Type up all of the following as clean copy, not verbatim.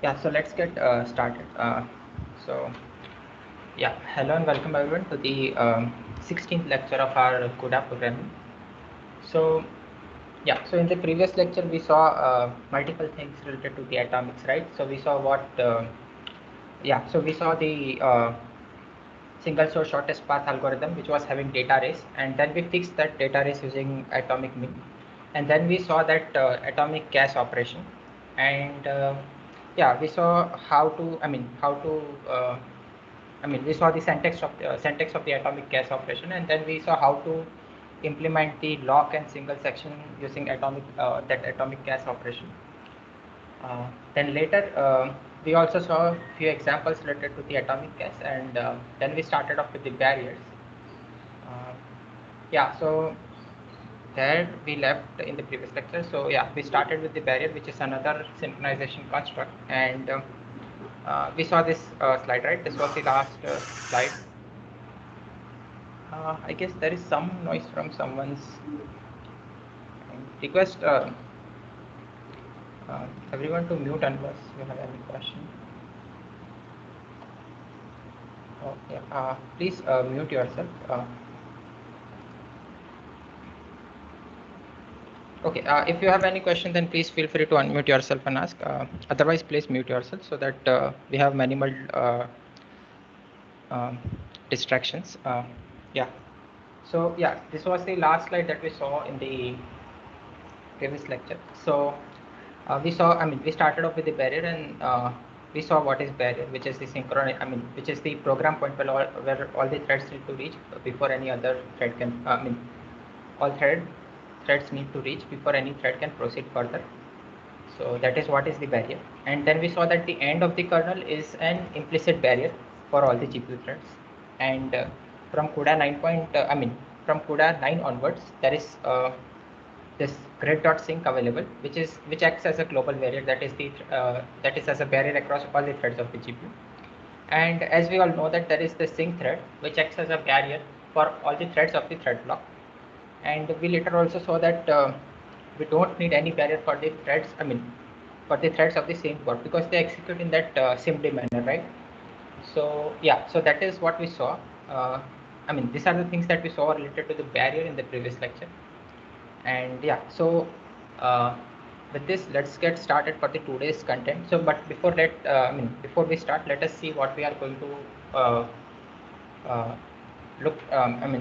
Yeah, so let's get started. So, yeah, hello and welcome everyone to the 16th lecture of our CUDA programming. So, yeah, so in the previous lecture we saw multiple things related to the atomics, right? So we saw so we saw the single source shortest path algorithm, which was having data race, and then we fixed that data race using atomic mean, and then we saw that atomic gas operation, and yeah, we saw how to, we saw the syntax of the atomic gas operation, and then we saw how to implement the lock and single section using that atomic gas operation. Then later, we also saw a few examples related to the atomic gas, and then we started off with the barriers. Uh, yeah, so that we left in the previous lecture. So yeah, we started with the barrier, which is another synchronization construct, and we saw this slide, right? This was the last slide. I guess there is some noise from someone's request. Everyone to mute unless you have any question. Oh, yeah. Please mute yourself. Okay. If you have any question, then please feel free to unmute yourself and ask. Otherwise, please mute yourself so that we have minimal um, distractions. Yeah. So yeah, this was the last slide that we saw in the previous lecture. So we started off with the barrier, and we saw what is barrier, which is the which is the program point where all the threads need to reach before any other thread can, all threads need to reach before any thread can proceed further. So that is what is the barrier. And then we saw that the end of the kernel is an implicit barrier for all the GPU threads. And from CUDA 9 from CUDA 9 onwards, there is this grid.sync available, which acts as a global barrier, that is as a barrier across all the threads of the GPU. And as we all know that there is the sync thread, which acts as a barrier for all the threads of the thread block. And we later also saw that we don't need any barrier for the threads, for the threads of the same core, because they execute in that SIMD manner, right? So yeah, so that is what we saw. These are the things that we saw related to the barrier in the previous lecture. And yeah, so uh, with this, let's get started for the today's content. So, but before we start, let us see what we are going to uh,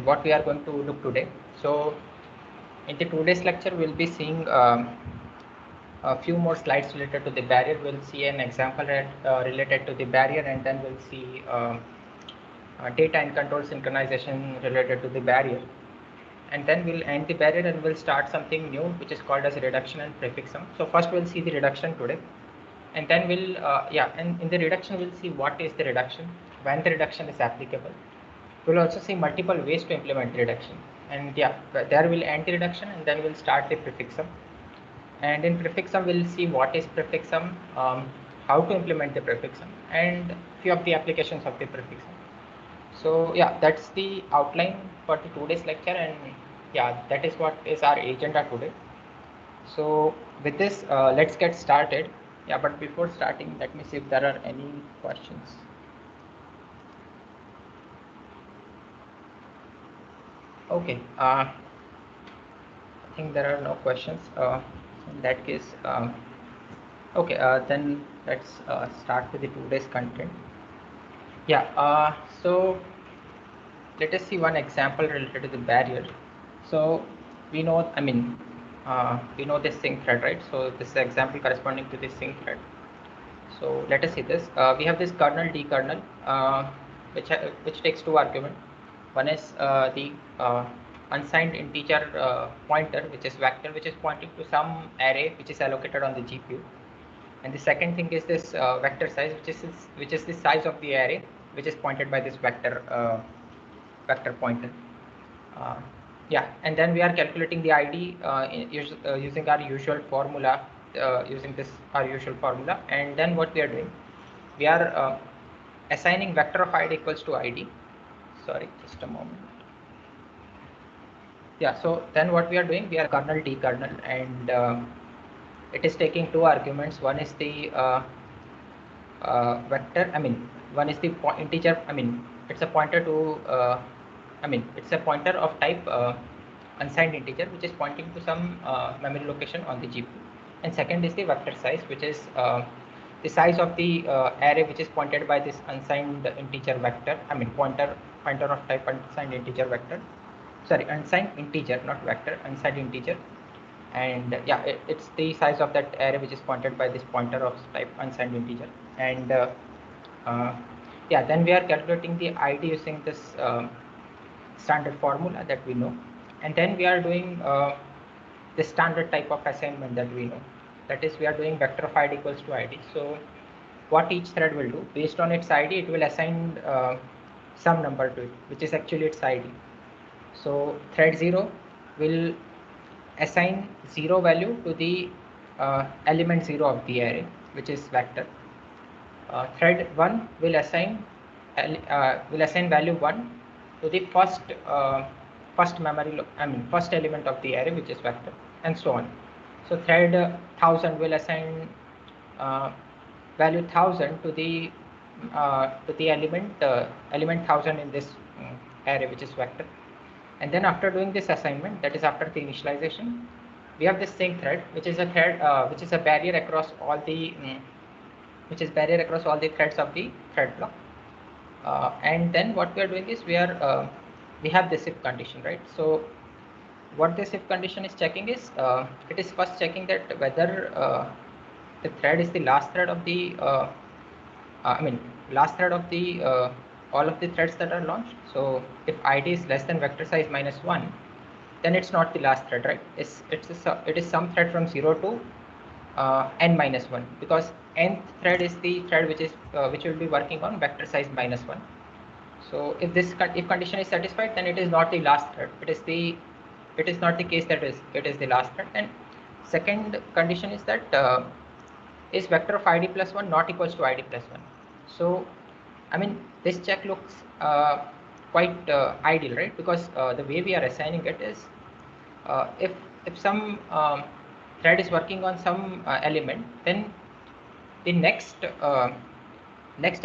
what we are going to look today. So, in the today's lecture, we'll be seeing a few more slides related to the barrier. We'll see an example related to the barrier, and then we'll see data and control synchronization related to the barrier. And then we'll end the barrier and we'll start something new, which is called as reduction and prefix sum. So first we'll see the reduction today, and then and in the reduction we'll see what is the reduction, when the reduction is applicable. We'll also see multiple ways to implement the reduction, and yeah, there we'll end the reduction and then we'll start the prefix sum. And in prefix sum we'll see what is prefix sum, how to implement the prefix sum, and few of the applications of the prefix sum. So yeah, that's the outline for the today's lecture, and yeah, that is what is our agenda today. So with this, let's get started. Yeah, but before starting, let me see if there are any questions. Okay, I think there are no questions. In that case, okay, then let's start with the today's content. Yeah, so let us see one example related to the barrier. So we know, we know this sync thread, right? So this is example corresponding to this sync thread. So let us see this. We have this kernel D kernel, which takes two arguments. One is the unsigned integer pointer, which is vector, which is pointing to some array which is allocated on the GPU. And the second thing is this vector size, which is the size of the array, which is pointed by this vector pointer. Uh, yeah, and then we are calculating the ID using our usual formula, and then what we are doing, we are assigning vector of ID equals to ID. Sorry, just a moment. Yeah, so then what we are doing, we are kernel D kernel, and it is taking two arguments. One is the vector. I mean, one is the integer. I mean, it's a pointer to. It's a pointer of type unsigned integer, which is pointing to some memory location on the GPU. And second is the vector size, which is the size of the array, which is pointed by this unsigned integer vector. I mean, pointer of type unsigned integer vector. Sorry, unsigned integer, not vector, unsigned integer. And yeah, it's the size of that array which is pointed by this pointer of type unsigned integer. And yeah, then we are calculating the id using this standard formula that we know, and then we are doing the standard type of assignment that we know, that is we are doing vector of id equals to id. So what each thread will do, based on its id, it will assign some number to it, which is actually its id. So thread 0 will assign 0 value to the element 0 of the array, which is vector. Thread 1 will assign value 1 to the first first element of the array, which is vector, and so on. So thread 1000 will assign value 1000 to the element 1000 in this array, which is vector. And then after doing this assignment, that is after the initialization, we have this sync thread, which is a thread which is a barrier across all the threads of the thread block. And then what we are doing is we have this if condition, right? So what this if condition is checking is it is first checking that whether the thread is the last thread of the last thread of the all of the threads that are launched. So if id is less than vector size minus 1, then it's not the last thread, right? It is some thread from 0 to n minus 1, because nth thread is the thread which will be working on vector size minus 1. So if this if condition is satisfied, then it is not the last thread. It is not the case that it is the last thread. And second condition is that is vector of id plus 1 not equals to id plus 1. So I mean, this check looks quite ideal, right? Because the way we are assigning it is if some thread is working on some element, then the next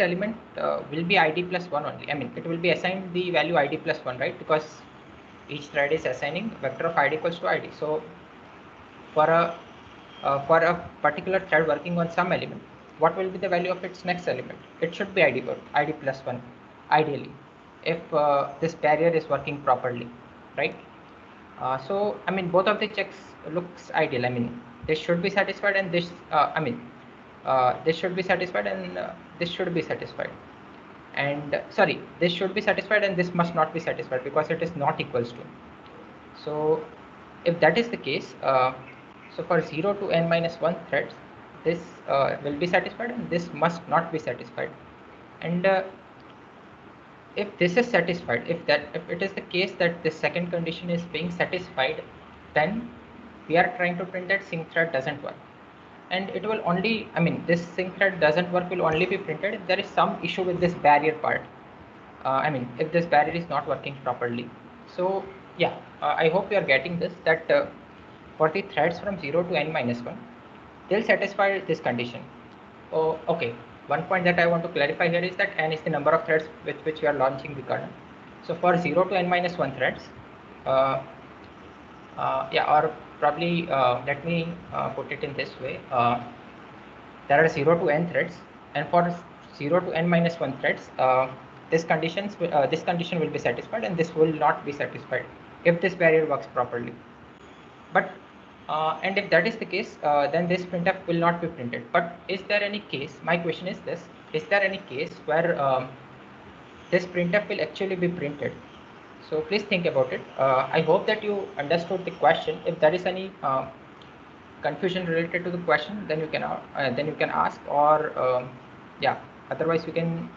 element will be id plus 1 only. I mean, it will be assigned the value id plus 1, right? Because each thread is assigning vector of id equals to id. So for a particular thread working on some element, what will be the value of its next element? It should be id plus 1, ideally, if this barrier is working properly, right? So I mean, both of the checks looks ideal. I mean, this should be satisfied, and this this should be satisfied, and this should be satisfied. And sorry, this should be satisfied, and this must not be satisfied because it is not equals to. So if that is the case, so for 0 to n minus 1 threads, this will be satisfied, and this must not be satisfied. And if this is satisfied, if it is the case that the second condition is being satisfied, then we are trying to print that sync thread doesn't work. And it will only, I mean, this sync thread doesn't work will only be printed if there is some issue with this barrier part. I mean, if this barrier is not working properly. So yeah, I hope you are getting this, that for the threads from 0 to n minus 1, they'll satisfy this condition. Oh, okay. One point that I want to clarify here is that n is the number of threads with which we are launching the CUDA. So for 0 to n minus 1 threads, yeah, or probably let me put it in this way. There are 0 to n threads, and for 0 to n minus 1 threads, this condition will be satisfied, and this will not be satisfied if this barrier works properly. But and if that is the case, then this printf will not be printed. But is there any case, my question is this, is there any case where this printf will actually be printed? So please think about it. I hope that you understood the question. If there is any confusion related to the question, then you can ask, or yeah, otherwise you can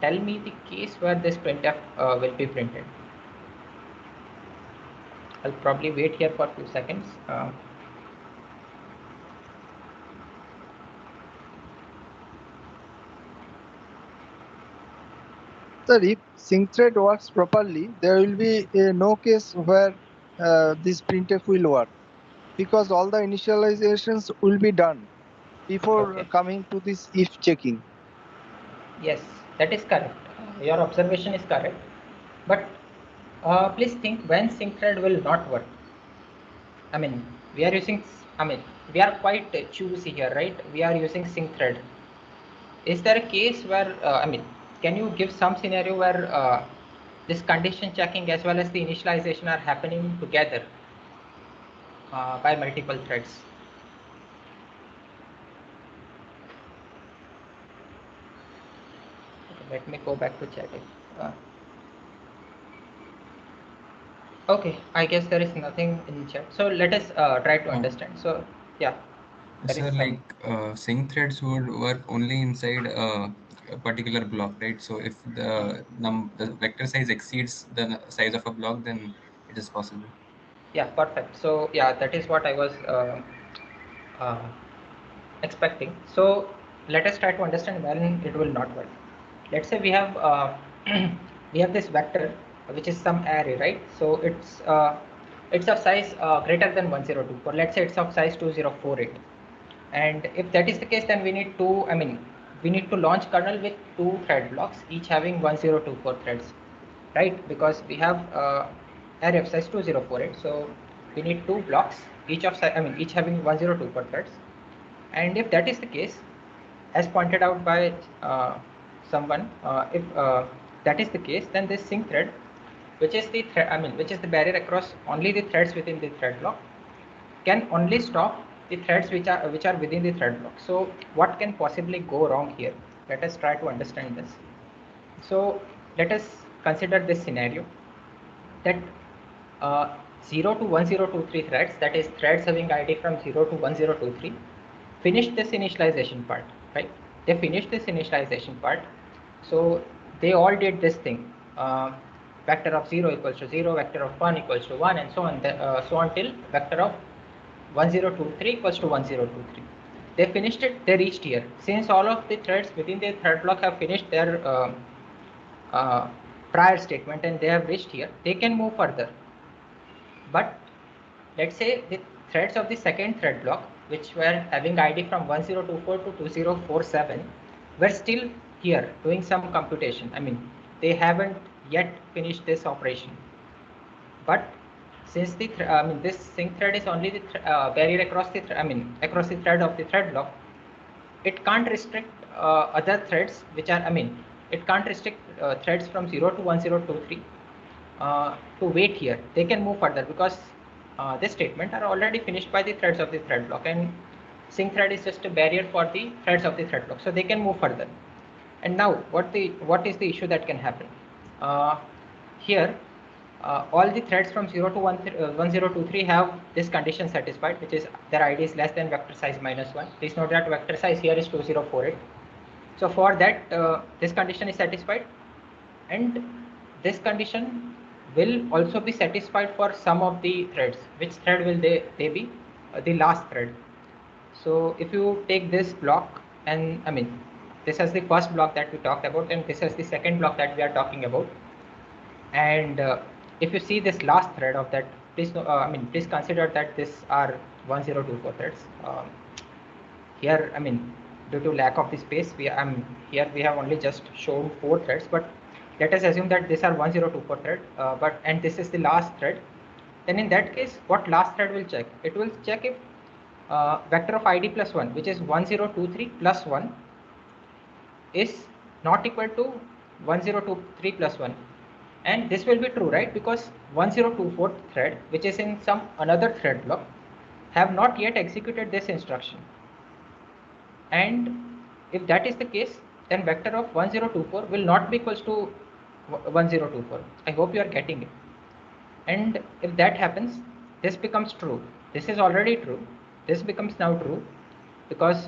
tell me the case where this printf will be printed. I'll probably wait here for a few seconds. Sir, if sync thread works properly, there will be no case where this printf will work, because all the initializations will be done. before Okay. coming to this if checking. Yes, that is correct. Your observation is correct. But please think when sync thread will not work. I mean, we are using, I mean, we are quite choosy here, right? We are using sync thread. Is there a case where, I mean, can you give some scenario where this condition checking as well as the initialization are happening together by multiple threads? Okay, let me go back to chat. Okay, I guess there is nothing in chat. So let us try to understand. So yeah, there is So some. like sync threads would work only inside a particular block, right? So if the vector size exceeds the size of a block, then it is possible. Yeah, perfect. So yeah, that is what I was uh, expecting. So let us try to understand when it will not work. Let's say we have we have this vector which is some array, right? So it's of size greater than 1024. Let's say it's of size 2048. And if that is the case, then we need to, I mean, we need to launch kernel with 2 thread blocks, each having 1024 threads, right? Because we have array of size 2048. So we need 2 blocks, each of size, I mean, each having 1024 threads. And if that is the case, as pointed out by someone, if that is the case, then this sync thread, which is the I mean, which is the barrier across only the threads within the thread block, can only stop the threads which are within the thread block. So what can possibly go wrong here? Let us try to understand this. So let us consider this scenario that 0 to 1023 threads, that is threads having ID from 0 to 1023, finished this initialization part, right? They finished this initialization part. So they all did this thing. Vector of 0 equals to 0, vector of 1 equals to 1, and so on, so on till vector of 1023 equals to 1023. They finished it, they reached here. Since all of the threads within the thread block have finished their uh, prior statement and they have reached here, they can move further. But let's say the threads of the second thread block, which were having ID from 1024 to 2047, were still here doing some computation. I mean, they haven't yet finished this operation. But since the I mean, this sync thread is only the barrier across the I mean, across the thread of the thread block, it can't restrict other threads which are, I mean, it can't restrict threads from 0 to 1023 to wait here. They can move further because this statement are already finished by the threads of the thread block, and sync thread is just a barrier for the threads of the thread block, so they can move further. And now what is the issue that can happen here? All the threads from 0 to 1023 have this condition satisfied, which is their ID is less than vector size minus 1. Please note that vector size here is 2048. So for that, this condition is satisfied, and this condition will also be satisfied for some of the threads. Which thread will they be? The last thread. So if you take this block, and I mean, this is the first block that we talked about, and this is the second block that we are talking about. And if you see this last thread of that, please I mean, please consider that this are 1024 threads. Here, I mean, due to lack of the space, here we have only just shown 4 threads, but let us assume that these are 1024 thread, but and this is the last thread. Then in that case, what last thread will check? It will check if vector of ID plus 1, which is 1023 plus 1, is not equal to 1023 plus 1. And this will be true, right? Because 1024 thread, which is in some another thread block, have not yet executed this instruction. And if that is the case, then vector of 1024 will not be equals to 1024. I hope you are getting it. And if that happens, this becomes true. This is already true. This becomes now true because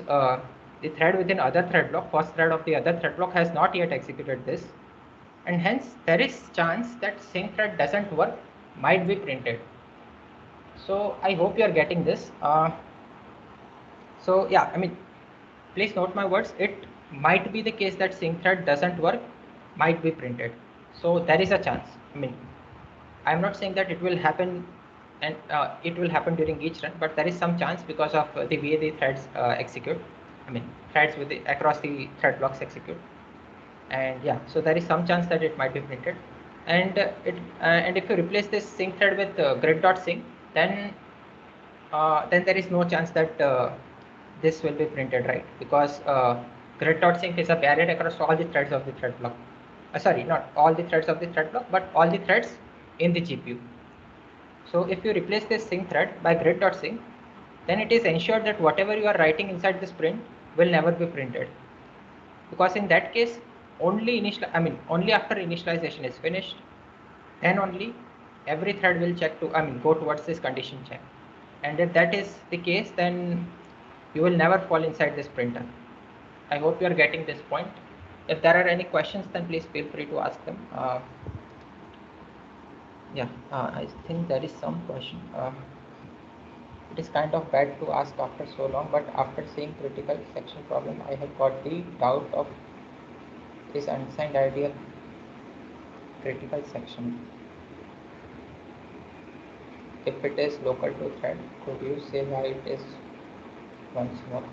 the thread within other thread block, first thread of the other thread block, has not yet executed this, and hence there is chance that sync thread doesn't work, might be printed. So I hope you are getting this. So yeah, I mean, please note my words. It might be the case that sync thread doesn't work, might be printed. So there is a chance. I mean, I'm not saying that it will happen, and it will happen during each run, but there is some chance because of the way the threads execute. threads across the thread blocks execute. And yeah, so there is some chance that it might be printed. And and if you replace this sync thread with grid.sync, then there is no chance that this will be printed, right? Because grid.sync is a barrier across all the threads of the thread block. Sorry, not all the threads of the thread block, but all the threads in the GPU. So if you replace this sync thread by grid.sync, then it is ensured that whatever you are writing inside this print will never be printed. Because in that case, only after initialization is finished, then only every thread will check to go towards this condition check. And if that is the case, then you will never fall inside this printer. I hope you are getting this point. If there are any questions, then please feel free to ask them. I think there is some question. It is kind of bad to ask after so long, but after seeing critical section problem, I have got the doubt of this unsigned ideal critical section. If it is local to thread, could you say why it is once more?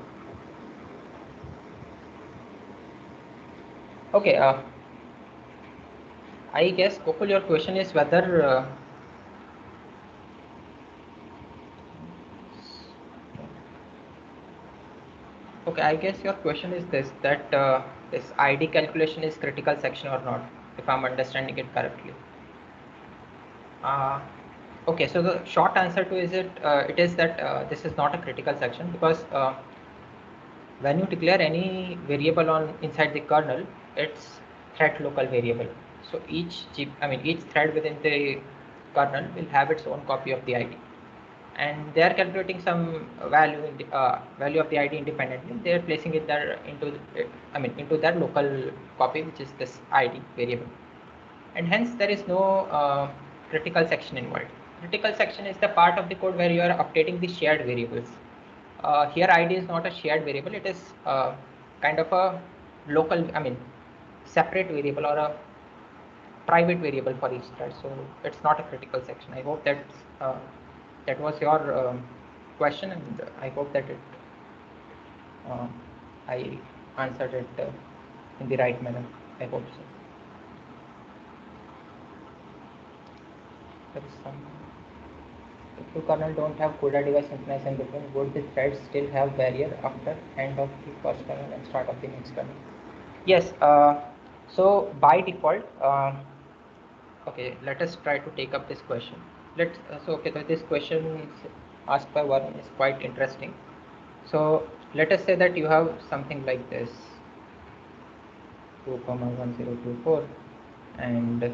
Okay, I guess Gokul, your question is whether okay, I guess your question is this, that this ID calculation is critical section or not, if I'm understanding it correctly. Okay, so the short answer to it is that this is not a critical section, because when you declare any variable inside the kernel, it's thread local variable. So each thread within the kernel will have its own copy of the ID, and they are calculating some value in the value of the ID independently. They are placing it there into that local copy, which is this ID variable, and hence there is no critical section involved. Critical section is the part of the code where you are updating the shared variables. Here ID is not a shared variable, it is kind of a local, separate variable or a private variable for each thread. So it's not a critical section. I hope that was your question, and I hope that I answered it in the right manner. I hope so. There is some. If the kernel don't have CUDA device synchronized in between, would the threads still have barrier after end of the first kernel and start of the next kernel? Yes. So by default, okay, let us try to take up this question. So this question asked by Varun is quite interesting. So let us say that you have something like this 2,1024, and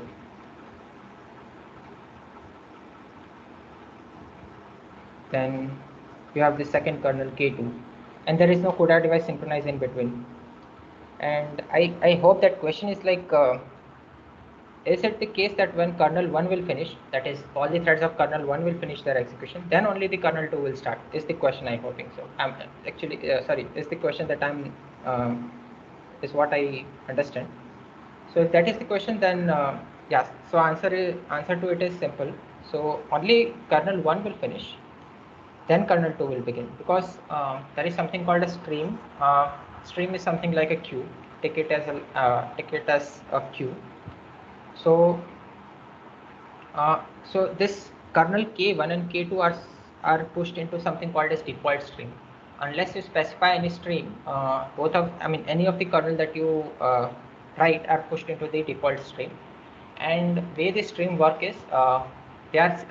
then you have the second kernel K2, and there is no CUDA device synchronized in between. And I hope that question is like, is it the case that when kernel 1 will finish, that is all the threads of kernel 1 will finish their execution, then only the kernel 2 will start, is the question. I'm hoping so. I'm actually sorry, is the question that I'm is what I understand. So if that is the question, then yes. So answer to it is simple. So only kernel 1 will finish, then kernel 2 will begin, because there is something called a stream. Stream is something like a queue. Take it as a queue. So so this kernel K1 and K2 are pushed into something called as default stream. Unless you specify any stream, any of the kernel that you write are pushed into the default stream. And way the stream work is, there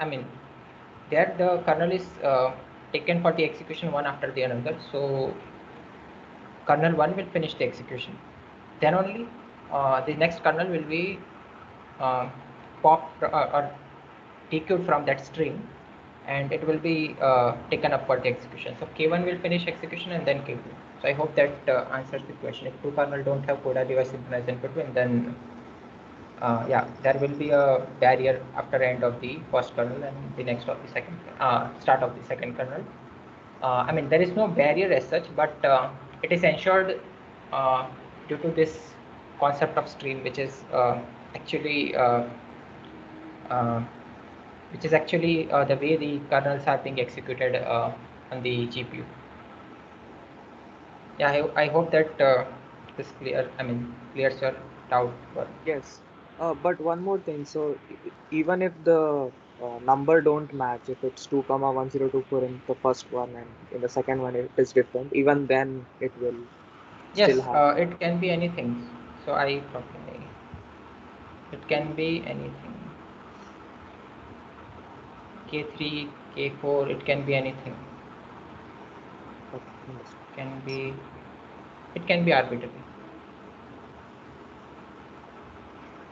the kernel is taken for the execution one after the another. So kernel 1 will finish the execution, then only the next kernel will be popped or dequeued from that stream, and it will be taken up for the execution. So K1 will finish execution and then K2. So I hope that answers the question. If two kernel don't have CUDA device synchronized in between, then there will be a barrier after end of the first kernel and the next of the second start of the second kernel. There is no barrier as such, but it is ensured due to this concept of stream, which is actually the way the kernels are being executed on the GPU. Yeah, I hope that this clear. I mean, clears your doubt. Yes. But one more thing. So even if the number don't match, if it's 2 comma 1024 in the first one and in the second one it is different, even then it will still Yes, have. it can be anything. So I probably it can be anything. K3, K4. It can be anything. Okay, understood. Can be. It can be arbitrary.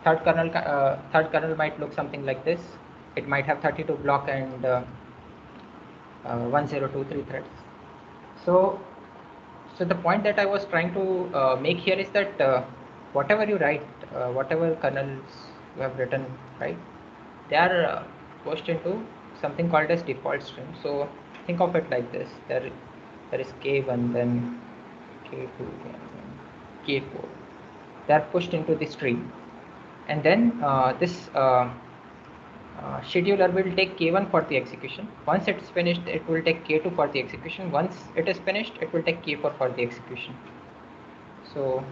Third kernel might look something like this. It might have 32 block and 1023 threads. So, so the point that I was trying to make here is that whatever you write, whatever kernels you have written, right, they are pushed into something called as default string. So think of it like this: there is K1, then K2, and then K4. They are pushed into the stream, and then this scheduler will take K1 for the execution. Once it's finished, it will take K2 for the execution. Once it is finished, it will take K4 for the execution. So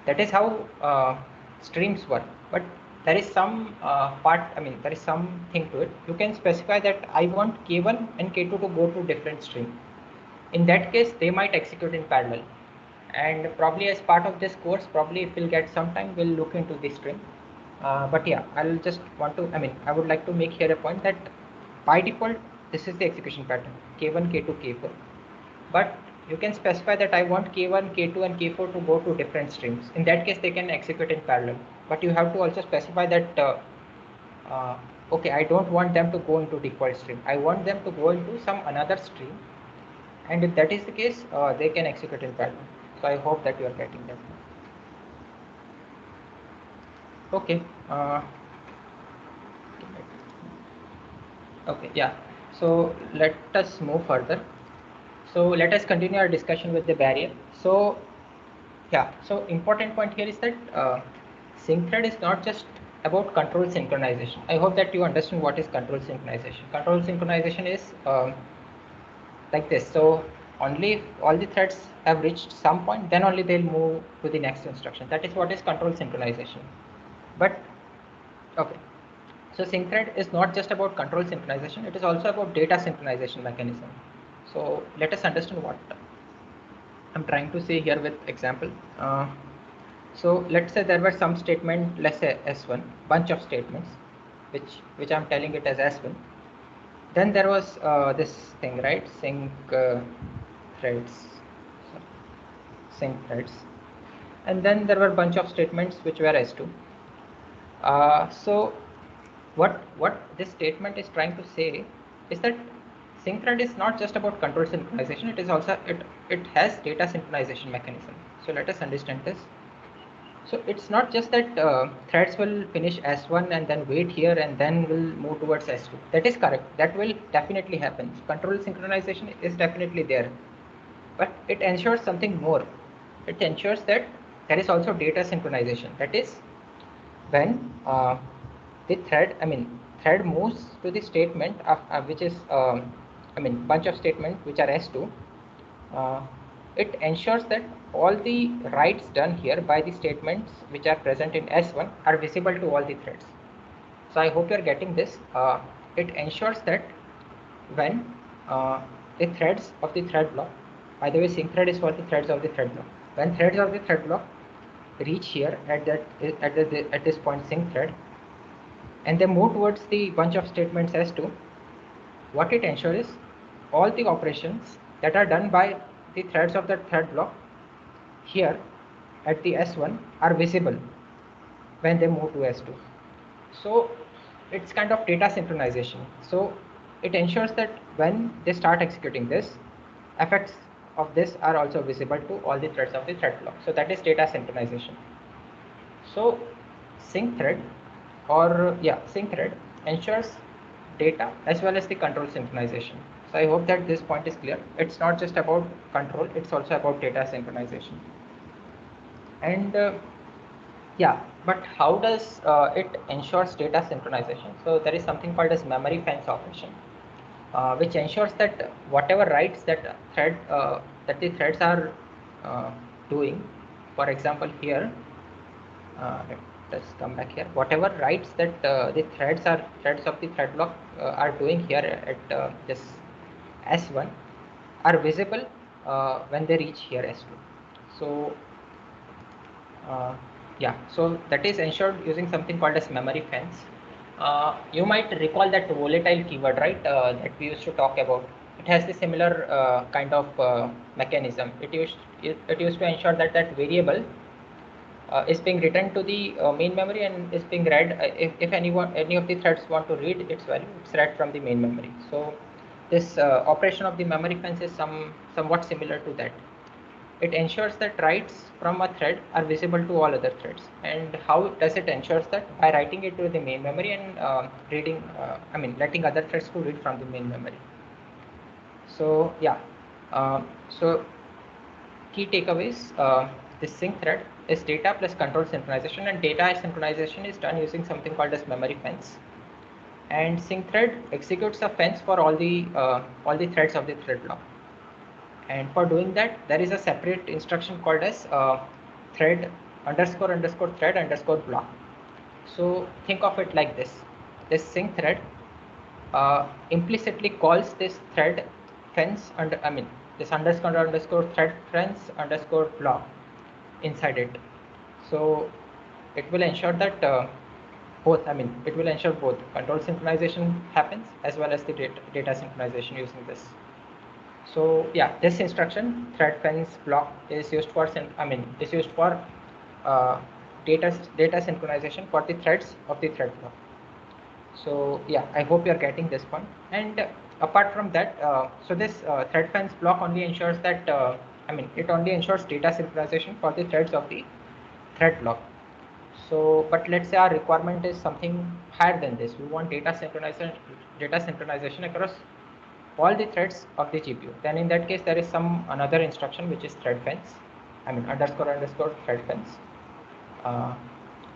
that is how streams work. But there is some there is something to it. You can specify that I want K1 and K2 to go to different stream. In that case, they might execute in parallel. And probably as part of this course, probably if we'll get some time, we'll look into this string. But yeah, I'll just want to, I would like to make here a point that by default, this is the execution pattern, K1, K2, K4. But you can specify that I want K1, K2 and K4 to go to different streams. In that case, they can execute in parallel. But you have to also specify that, okay, I don't want them to go into default stream. I want them to go into some another stream. And if that is the case, they can execute in parallel. So I hope that you are getting that. Okay. Okay, yeah. So let us move further. So let us continue our discussion with the barrier. So yeah, so important point here is that sync thread is not just about control synchronization. I hope that you understand what is control synchronization. Control synchronization is like this. So only if all the threads have reached some point, then only they'll move to the next instruction. That is what is control synchronization. But okay, so sync thread is not just about control synchronization, it is also about data synchronization mechanism. So let us understand what I'm trying to say here with example. So let's say there were some statement, let's say S1, bunch of statements, which I'm telling it as S1. Then there was this thing, right? Threads, sorry, sync threads, and then there were a bunch of statements which were S2. So what this statement is trying to say is that sync thread is not just about control synchronization, it is also it has data synchronization mechanism. So let us understand this. So it's not just that threads will finish S1 and then wait here and then will move towards S2. That is correct, that will definitely happen. Control synchronization is definitely there, but it ensures something more. It ensures that there is also data synchronization. That is, when the thread, thread moves to the statement of which is, bunch of statements which are S2. It ensures that all the writes done here by the statements which are present in S1 are visible to all the threads. So I hope you are getting this. It ensures that when the threads of the thread block, by the way, sync thread is for the threads of the thread block. When threads of the thread block reach here at this point sync thread, and they move towards the bunch of statements S2, what it ensures is all the operations that are done by the threads of the thread block here at the S1 are visible when they move to S2. So it's kind of data synchronization. So it ensures that when they start executing this, effects of this are also visible to all the threads of the thread block. So that is data synchronization. So sync thread sync thread ensures data as well as the control synchronization. So I hope that this point is clear. It's not just about control, it's also about data synchronization. And yeah, but how does it ensures data synchronization? So there is something called as memory fence operation, which ensures that whatever writes that the threads are doing. For example, here, let's come back here. Whatever writes that the threads of the thread block are doing here at this S1 are visible when they reach here S2. So yeah, so that is ensured using something called as memory fence. You might recall that volatile keyword, right, that we used to talk about. It has the similar kind of mechanism. It used to ensure that that variable is being written to the main memory and is being read. If any of the threads want to read its value, it's read from the main memory. So this operation of the memory fence is somewhat similar to that. It ensures that writes from a thread are visible to all other threads. And how does it ensures that? By writing it to the main memory and letting other threads to read from the main memory. So yeah, so key takeaways, this sync thread is data plus control synchronization, and data synchronization is done using something called as memory fence. And sync thread executes a fence for all the threads of the thread block. And for doing that, there is a separate instruction called as thread __ thread _ block. So think of it like this. This sync thread implicitly calls this thread fence this __ thread fence _ block inside it. So it will ensure that it will ensure both control synchronization happens as well as the data synchronization using this. So yeah, this instruction thread fence block is used for data synchronization for the threads of the thread block. So yeah, I hope you're getting this one. And apart from that, so this thread fence block only ensures that it only ensures data synchronization for the threads of the thread block. So, but let's say our requirement is something higher than this. We want data synchronization across all the threads of the GPU. Then in that case, there is another instruction which is thread fence, __ thread fence,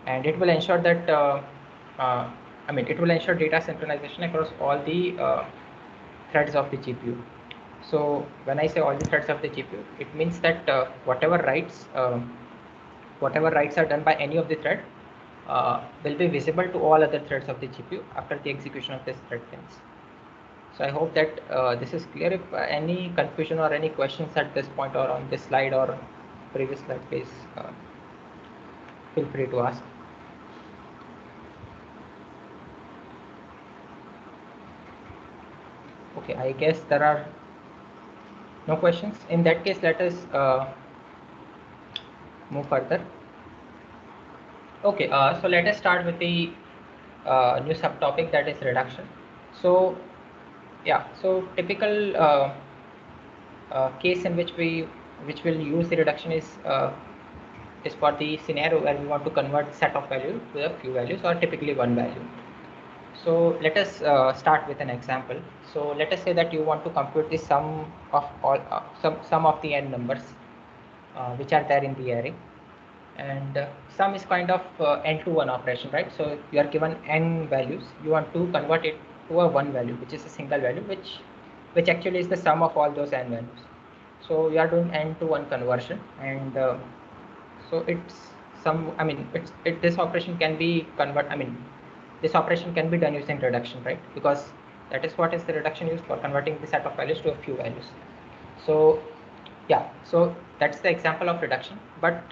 and it will ensure that it will ensure data synchronization across all the threads of the GPU. So when I say all the threads of the GPU, it means that whatever writes are done by any of the thread will be visible to all other threads of the GPU after the execution of this thread fence. So I hope that this is clear. If any confusion or any questions at this point or on this slide or previous slide, please feel free to ask. Okay, I guess there are no questions. In that case, let us move further. Okay, so let us start with the new subtopic, that is reduction. So yeah, so typical case in which we'll use the reduction is for the scenario where we want to convert set of value to a few values or typically one value. So let us start with an example. So let us say that you want to compute the sum of all sum of the n numbers which are there in the array, and sum is kind of n to 1 operation, right? So you are given n values, you want to convert it to a one value, which is a single value, which actually is the sum of all those n values. So we are doing n to 1 conversion, and so it's this operation can be this operation can be done using reduction, right? Because that is what is the reduction used for, converting the set of values to a few values. So yeah, so that's the example of reduction. But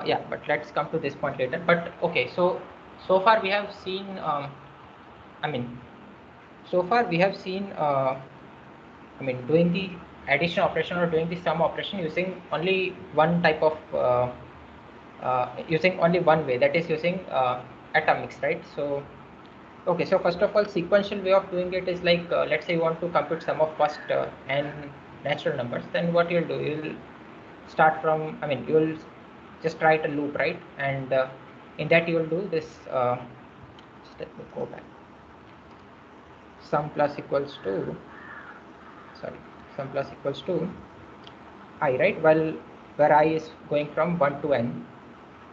yeah, but let's come to this point later. But okay, so far we have seen doing the addition operation or doing the sum operation using only one type of using only one way, that is using atomics, right? So okay, so first of all, sequential way of doing it is like let's say you want to compute sum of first n natural numbers. Then what you'll do, you'll start from you'll just write a loop, right? And in that you will do this just let me go back, sum plus equals to I, right? Well, where I is going from 1 to n.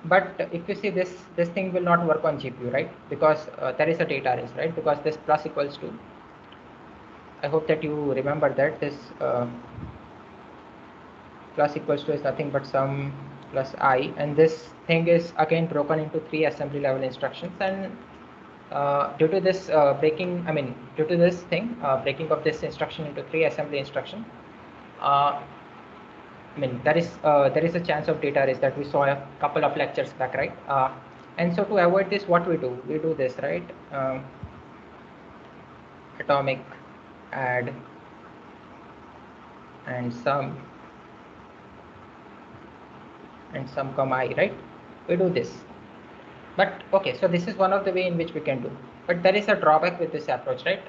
But if you see this thing will not work on GPU, right? Because there is a data race, right? Because this plus equals to, I hope that you remember that this plus equals to is nothing but sum plus I, and this thing is again broken into 3 assembly level instructions. And due to this breaking of this instruction into 3 assembly instruction, there is a chance of data erase that we saw a couple of lectures back, right? And so to avoid this, what we do this, right? Atomic add and sum comma I, right? We do this. But okay, so this is one of the way in which we can do. But there is a drawback with this approach, right?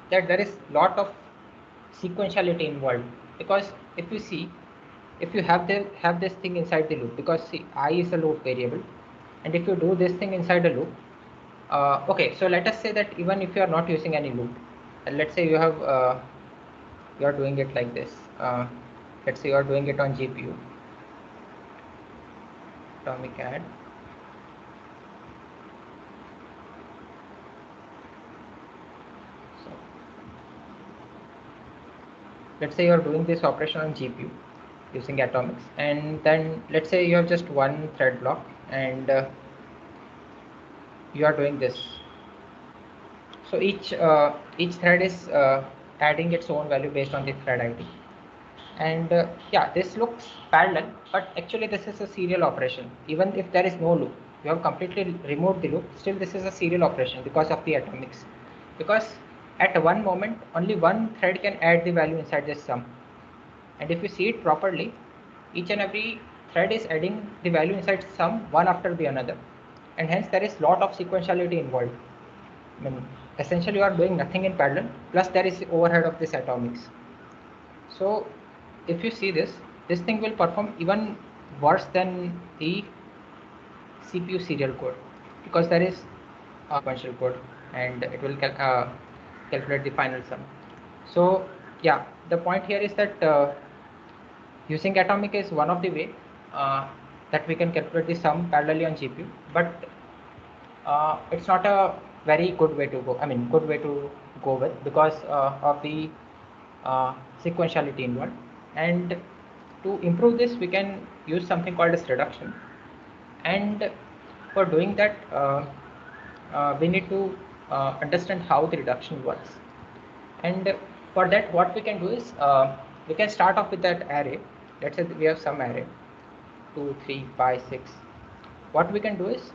That there is lot of sequentiality involved, because if you see, if you have this thing inside the loop, because see, I is a loop variable, and if you do this thing inside a loop, okay, so let us say that even if you are not using any loop, and let's say you are doing it like this. Let's say you are doing it on GPU, atomic add let's say you are doing this operation on GPU using atomics, and then let's say you have just one thread block, and you are doing this. So each thread is adding its own value based on the thread ID, and yeah, this looks parallel, but actually this is a serial operation. Even if there is no loop, you have completely removed the loop, still this is a serial operation because of the atomics, because at one moment only one thread can add the value inside this sum. And if you see it properly, each and every thread is adding the value inside sum one after the another, and hence there is lot of sequentiality involved. Essentially you are doing nothing in parallel, plus there is the overhead of this atomics. So if you see this thing will perform even worse than the CPU serial code, because there is a sequential code, and it will calculate the final sum. So yeah, the point here is that using atomic is one of the way that we can calculate the sum parallelly on GPU, but it's not a very good way to go. Good way to go with, because of the sequentiality involved. And to improve this, we can use something called as reduction. And for doing that, we need to understand how the reduction works. And for that, what we can do is we can start off with that array. Let's say we have some array 2, 3, 5, 6. What we can do is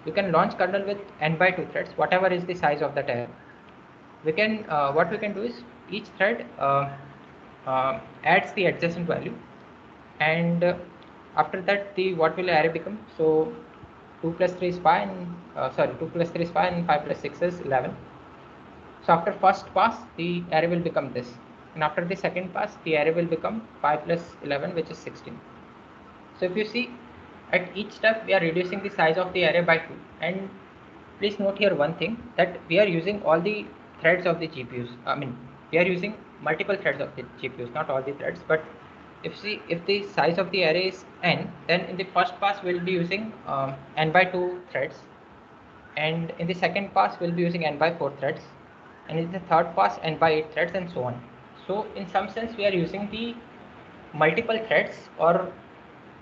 we can launch kernel with n by 2 threads, whatever is the size of that array. We can what we can do is each thread adds the adjacent value, and after that the what will array become? So 2 plus 3 is 5, and 2 plus 3 is 5, and 5 plus 6 is 11. So after first pass, the array will become this, and after the second pass, the array will become 5 plus 11, which is 16. So if you see, at each step we are reducing the size of the array by 2. And please note here one thing, that we are using all the threads of the GPUs. We are using multiple threads of the GPUs, not all the threads. But if the size of the array is n, then in the first pass we'll be using n by 2 threads, and in the second pass we'll be using n by 4 threads, and in the third pass n by 8 threads, and so on. So in some sense we are using the multiple threads or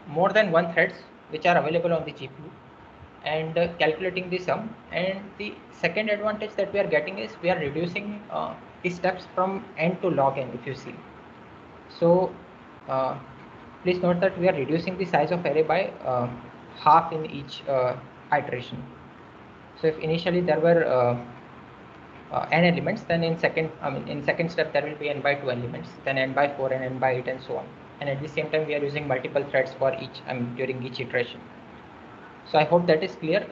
more than one threads which are available on the GPU, and calculating the sum. And the second advantage that we are getting is we are reducing the steps from n to log n, if you see. So please note that we are reducing the size of array by half in each iteration. So if initially there were n elements, then in second step there will be n by 2 elements, then n by 4 and n by 8, and so on. And at the same time we are using multiple threads for each during each iteration. So I hope that is clear.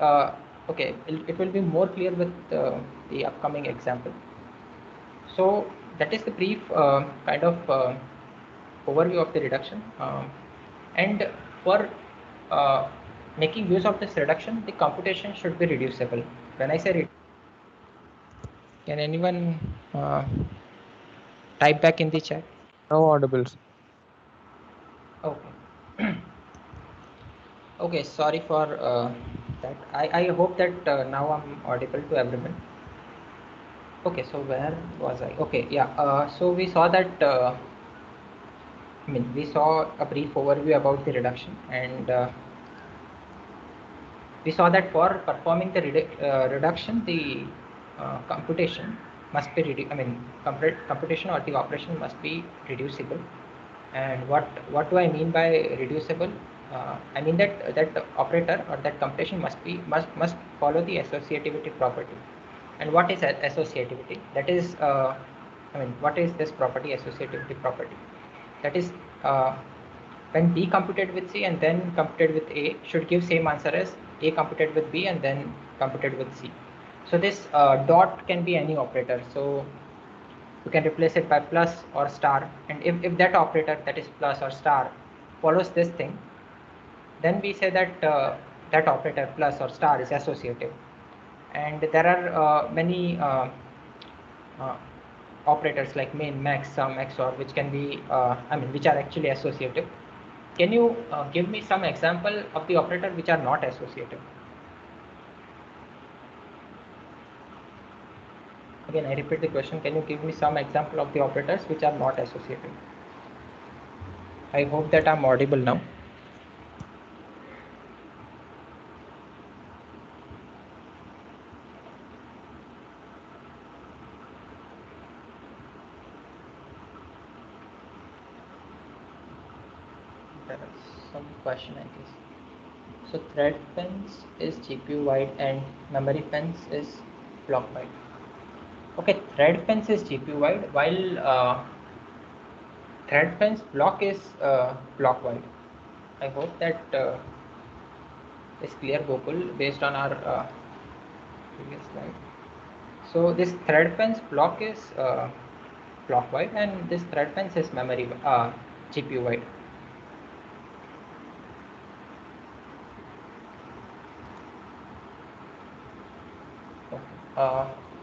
Okay, it will be more clear with the upcoming example. So that is the brief kind of overview of the reduction. And for making use of this reduction, the computation should be reducible. When I say can anyone type back in the chat? No audible. Okay. Okay, sorry for that. I hope that now I'm audible to everyone. Okay, so where was I? Okay, yeah. So we saw that I mean, we saw a brief overview about the reduction, and we saw that for performing the reduction, the computation must be computation or the operation must be reducible. And what do I mean by reducible? I mean that that operator or that computation must follow the associativity property. And what is associativity? That is, what is this property, associativity property? That is, when B computed with C and then computed with A should give same answer as A computed with B and then computed with C. So this dot can be any operator. So you can replace it by plus or star, and if that operator, that is plus or star, follows this thing, then we say that that operator plus or star is associative. And there are many operators like min, max, sum, xor, which can be which are actually associative. Can you give me some example of the operator which are not associative? Again, I repeat the question. Can you give me some example of the operators which are not associative? I hope that I'm audible now. There is some question, I guess. So thread pens is GPU wide and memory pens is block wide. Okay, thread pens is GPU wide, while thread pens block is block wide. I hope that is clear, Gokul, based on our previous slide. So this thread pens block is block wide, and this thread pens is memory GPU wide.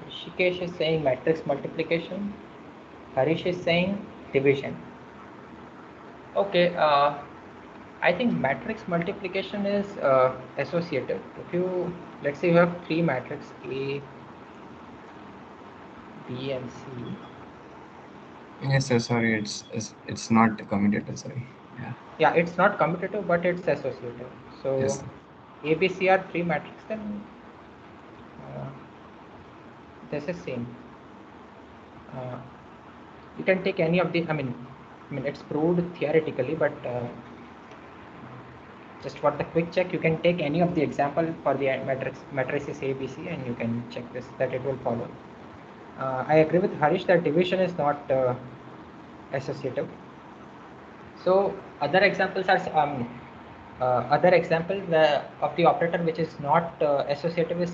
Rishikesh is saying matrix multiplication. Harish is saying division. Okay, I think matrix multiplication is associative. If you, let's say you have three matrices A, B, and C. Yes, sir. Sorry, it's not commutative. Sorry. Yeah. Yeah, it's not commutative, but it's associative. So Yes. A, B, C are three matrices, then this is same. You can take any of the. I mean, it's proved theoretically, but just for the quick check, you can take any of the example for the matrices A, B, C, and you can check this, that it will follow. I agree with Harish that division is not associative. So other examples are other example of the operator which is not associative is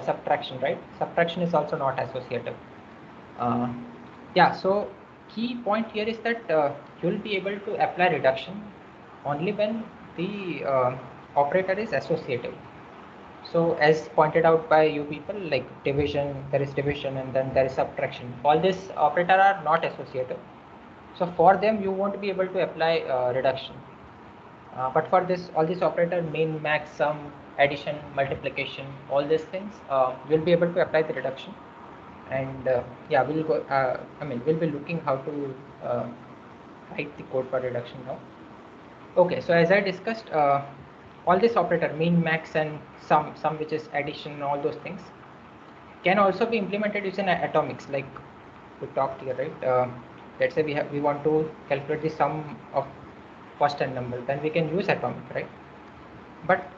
subtraction, right? Subtraction is also not associative. Yeah, so key point here is that you will be able to apply reduction only when the operator is associative. So as pointed out by you people, like division, there is division and then there is subtraction. All these operator are not associative. So for them, you won't be able to apply reduction. But for this, all these operator, min, max, sum, addition, multiplication, all these things, you'll be able to apply the reduction. And yeah, we'll go. We'll be looking how to write the code for reduction now. Okay, so as I discussed, all this operator, min, max, and sum, which is addition, all those things, can also be implemented using atomics, like we talked here, right? Let's say we want to calculate the sum of first n number, then we can use atomic, right? But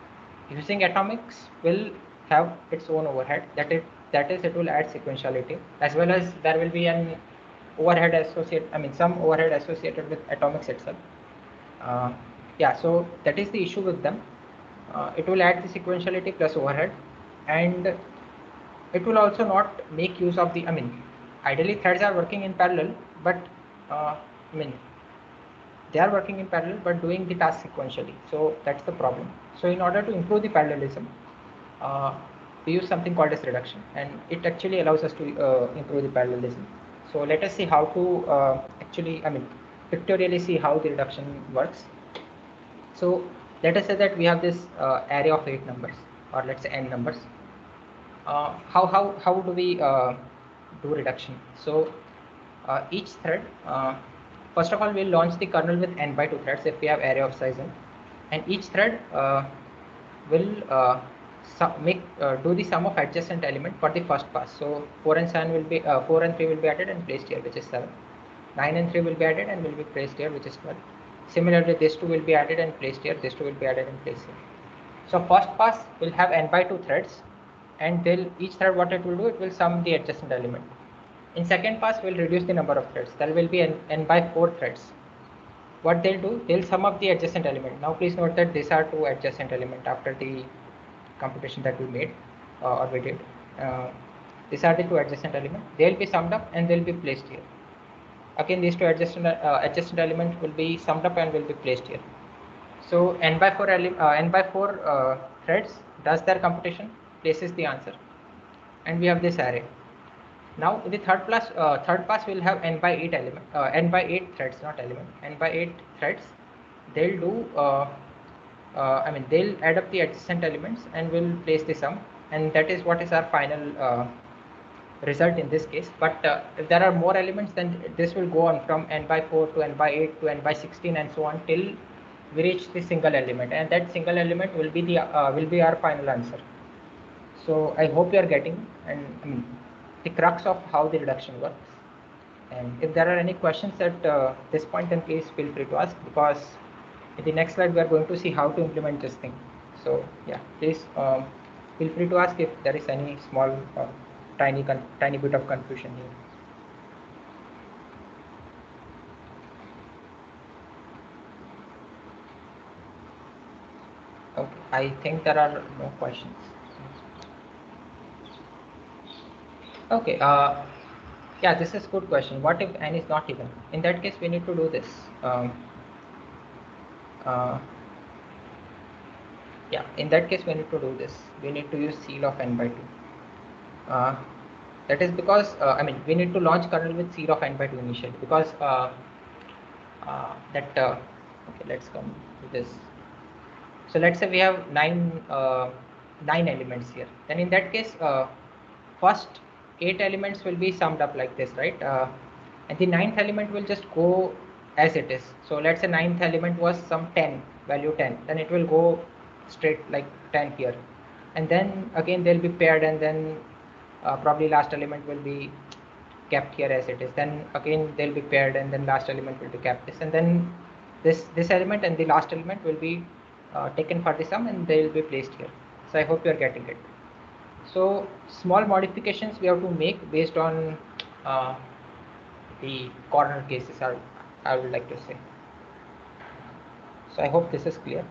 using atomics will have its own overhead. That is it will add sequentiality, as well as there will be an overhead associated. Some overhead associated with atomics itself. Yeah, so that is the issue with them. It will add the sequentiality plus overhead, and it will also not make use of the. Ideally threads are working in parallel, but they are working in parallel but doing the task sequentially. So that's the problem. So in order to improve the parallelism, we use something called as reduction, and it actually allows us to improve the parallelism. So let us see how to pictorially see how the reduction works. So let us say that we have this array of 8 numbers, or let's say n numbers. How do we do reduction? So each thread, first of all, we'll launch the kernel with n by 2 threads if we have array of size n, and each thread will do the sum of adjacent element for the first pass. So 4 and 7 will be 4 and 3 will be added and placed here, which is 7. 9 and 3 will be added and will be placed here, which is 12. Similarly, this 2 will be added and placed here. This 2 will be added and placed here. So first pass will have n by 2 threads, and each thread, what it will do, it will sum the adjacent element. In second pass, we'll reduce the number of threads. There will be n by 4 threads. What they'll do, they'll sum up the adjacent element. Now please note that these are 2 adjacent element after the computation that we made or we did. These are the 2 adjacent elements. They'll be summed up and they'll be placed here. Again, these 2 adjacent elements will be summed up and will be placed here. So n by 4 threads does their computation, places the answer, and we have this array. Now in the third pass we'll have n by 8 threads, not element, n by 8 threads. They'll do they'll add up the adjacent elements and will place the sum, and that is what is our final result in this case. But if there are more elements, then this will go on from n by 4 to n by 8 to n by 16 and so on till we reach the single element, and that single element will be our final answer. So I hope you are getting the crux of how the reduction works. And if there are any questions at this point, then please feel free to ask, because in the next slide we are going to see how to implement this thing. So yeah, please feel free to ask if there is any small tiny bit of confusion here. Okay, I think there are no questions. Okay, yeah, this is a good question. What if n is not even? In that case, we need to do this. Yeah, in that case, we need to do this. We need to use ceil of n by 2. That is because we need to launch kernel with ceil of n by 2 initially, because okay, let's come to this. So let's say we have 9 elements here. Then in that case, first 8 elements will be summed up like this, right? And the 9th element will just go as it is. So let's say 9th element was some 10, value 10, then it will go straight like 10 here, and then again they'll be paired, and then probably last element will be kept here as it is. Then again they'll be paired, and then last element will be kept this, and then this element and the last element will be taken for the sum, and they will be placed here. So I hope you are getting it. So small modifications we have to make based on the corner cases, I would like to say. So I hope this is clear.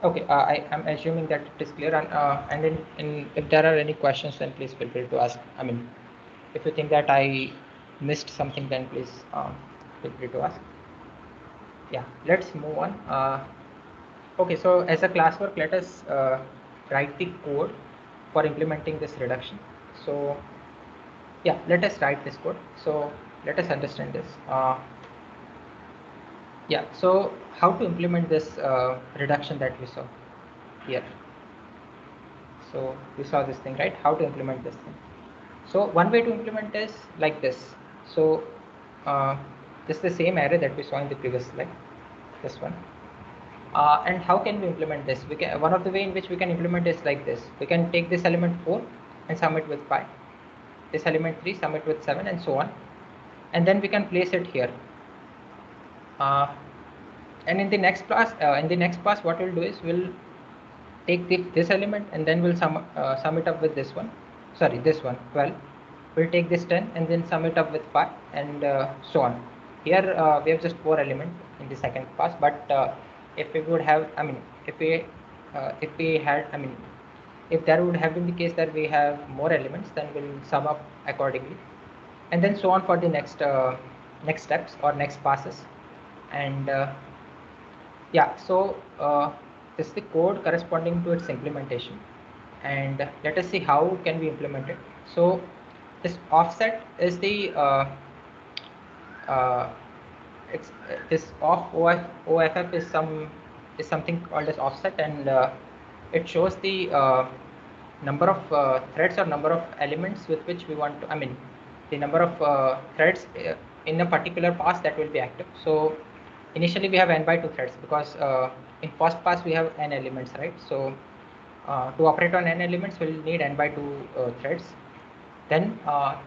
Okay, I am assuming that it is clear, and if there are any questions, then please feel free to ask. If you think that I missed something, then please feel free to ask. Yeah, let's move on. Okay, so as a classwork, let us write the code for implementing this reduction. So yeah, let us write this code. So let us understand this. Yeah, so how to implement this reduction that we saw here. So we saw this thing, right? How to implement this thing. So one way to implement is like this. So this is the same array that we saw in the previous slide, this one. And how can we implement this? One of the way in which we can implement is like this. We can take this element 4 and sum it with 5. This element 3, sum it with 7, and so on. And then we can place it here. And in the next class, what we'll do is we'll take this element, and then we'll sum it up with this one. Sorry, this one 12. We'll take this 10 and then sum it up with 5, and so on. Here we have just 4 elements in the second pass, but if we would have, if there would have been the case that we have more elements, then we'll sum up accordingly, and then so on for the next steps or next passes. And yeah, so this is the code corresponding to its implementation, and let us see how can we implement it. So this offset is the this OFF is something called as offset, and it shows the number of threads or number of elements with which we want to, the number of threads in a particular pass that will be active. So initially we have n by 2 threads because in first pass we have n elements, right? So to operate on n elements, we'll need n by 2 threads. Then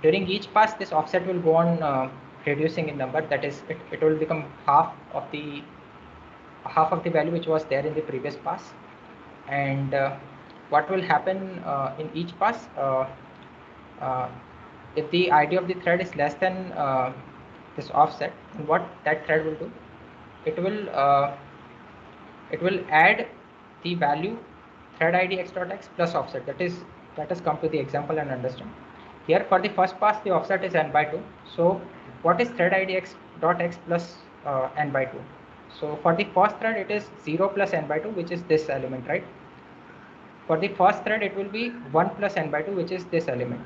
during each pass, this offset will go on reducing in number. That is, it will become half of the value which was there in the previous pass. And what will happen in each pass? If the ID of the thread is less than this offset, and what that thread will do, it will add the value thread ID x dot x plus offset. That is, let us come to the example and understand. Here for the first pass, the offset is n by 2. So what is thread ID x dot x plus n by 2? So for the first thread, it is 0 plus n by 2, which is this element, right? For the first thread, it will be 1 plus n by 2, which is this element,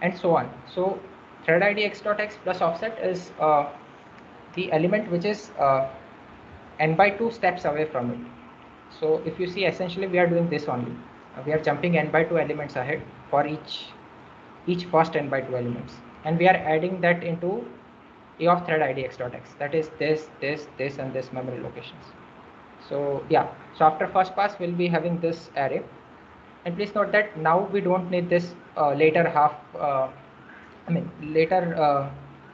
and so on. So thread ID x dot x plus offset is the element which is n by 2 steps away from it. So if you see, essentially we are doing this only. We are jumping n by 2 elements ahead for each first n by 2 elements, and we are adding that into a of thread ID x dot x. That is this, and this memory locations. So yeah, so after first pass we'll be having this array, and please note that now we don't need this later half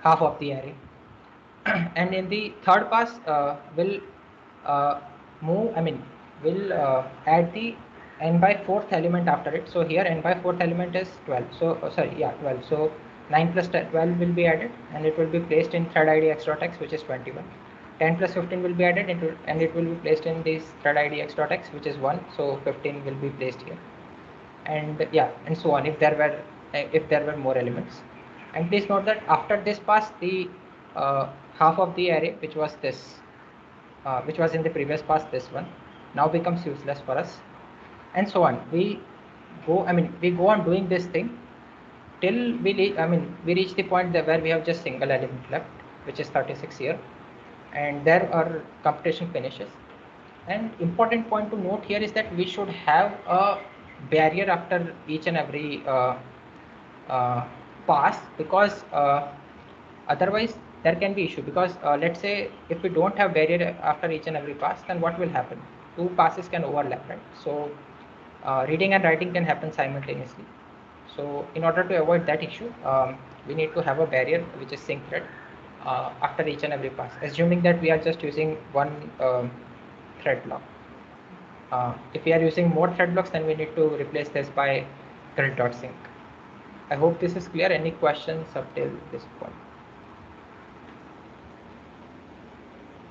half of the array. And in the third pass we'll add the n by 4th element after it. So here n by 4th element is 12. So 12. So 9 plus 12 will be added, and it will be placed in thread ID x dot x, which is 21. 10 plus 15 will be added into, and it will be placed in this thread ID x dot x, which is 1. So 15 will be placed here, and yeah, and so on if there were more elements. And please note that after this pass, the half of the array, which was this, which was in the previous pass, this one, now becomes useless for us, and so on. We go on doing this thing till we reach the point where we have just single element left, which is 36 here, and there our computation finishes. And important point to note here is that we should have a barrier after each and every pass, because otherwise there can be issue. Because let's say if we don't have barrier after each and every pass, then what will happen? Two passes can overlap, right? So reading and writing can happen simultaneously. So in order to avoid that issue, we need to have a barrier which is sync thread after each and every pass, assuming that we are just using one thread block. If we are using more thread blocks, then we need to replace this by thread.sync. I hope this is clear. Any questions up till this point?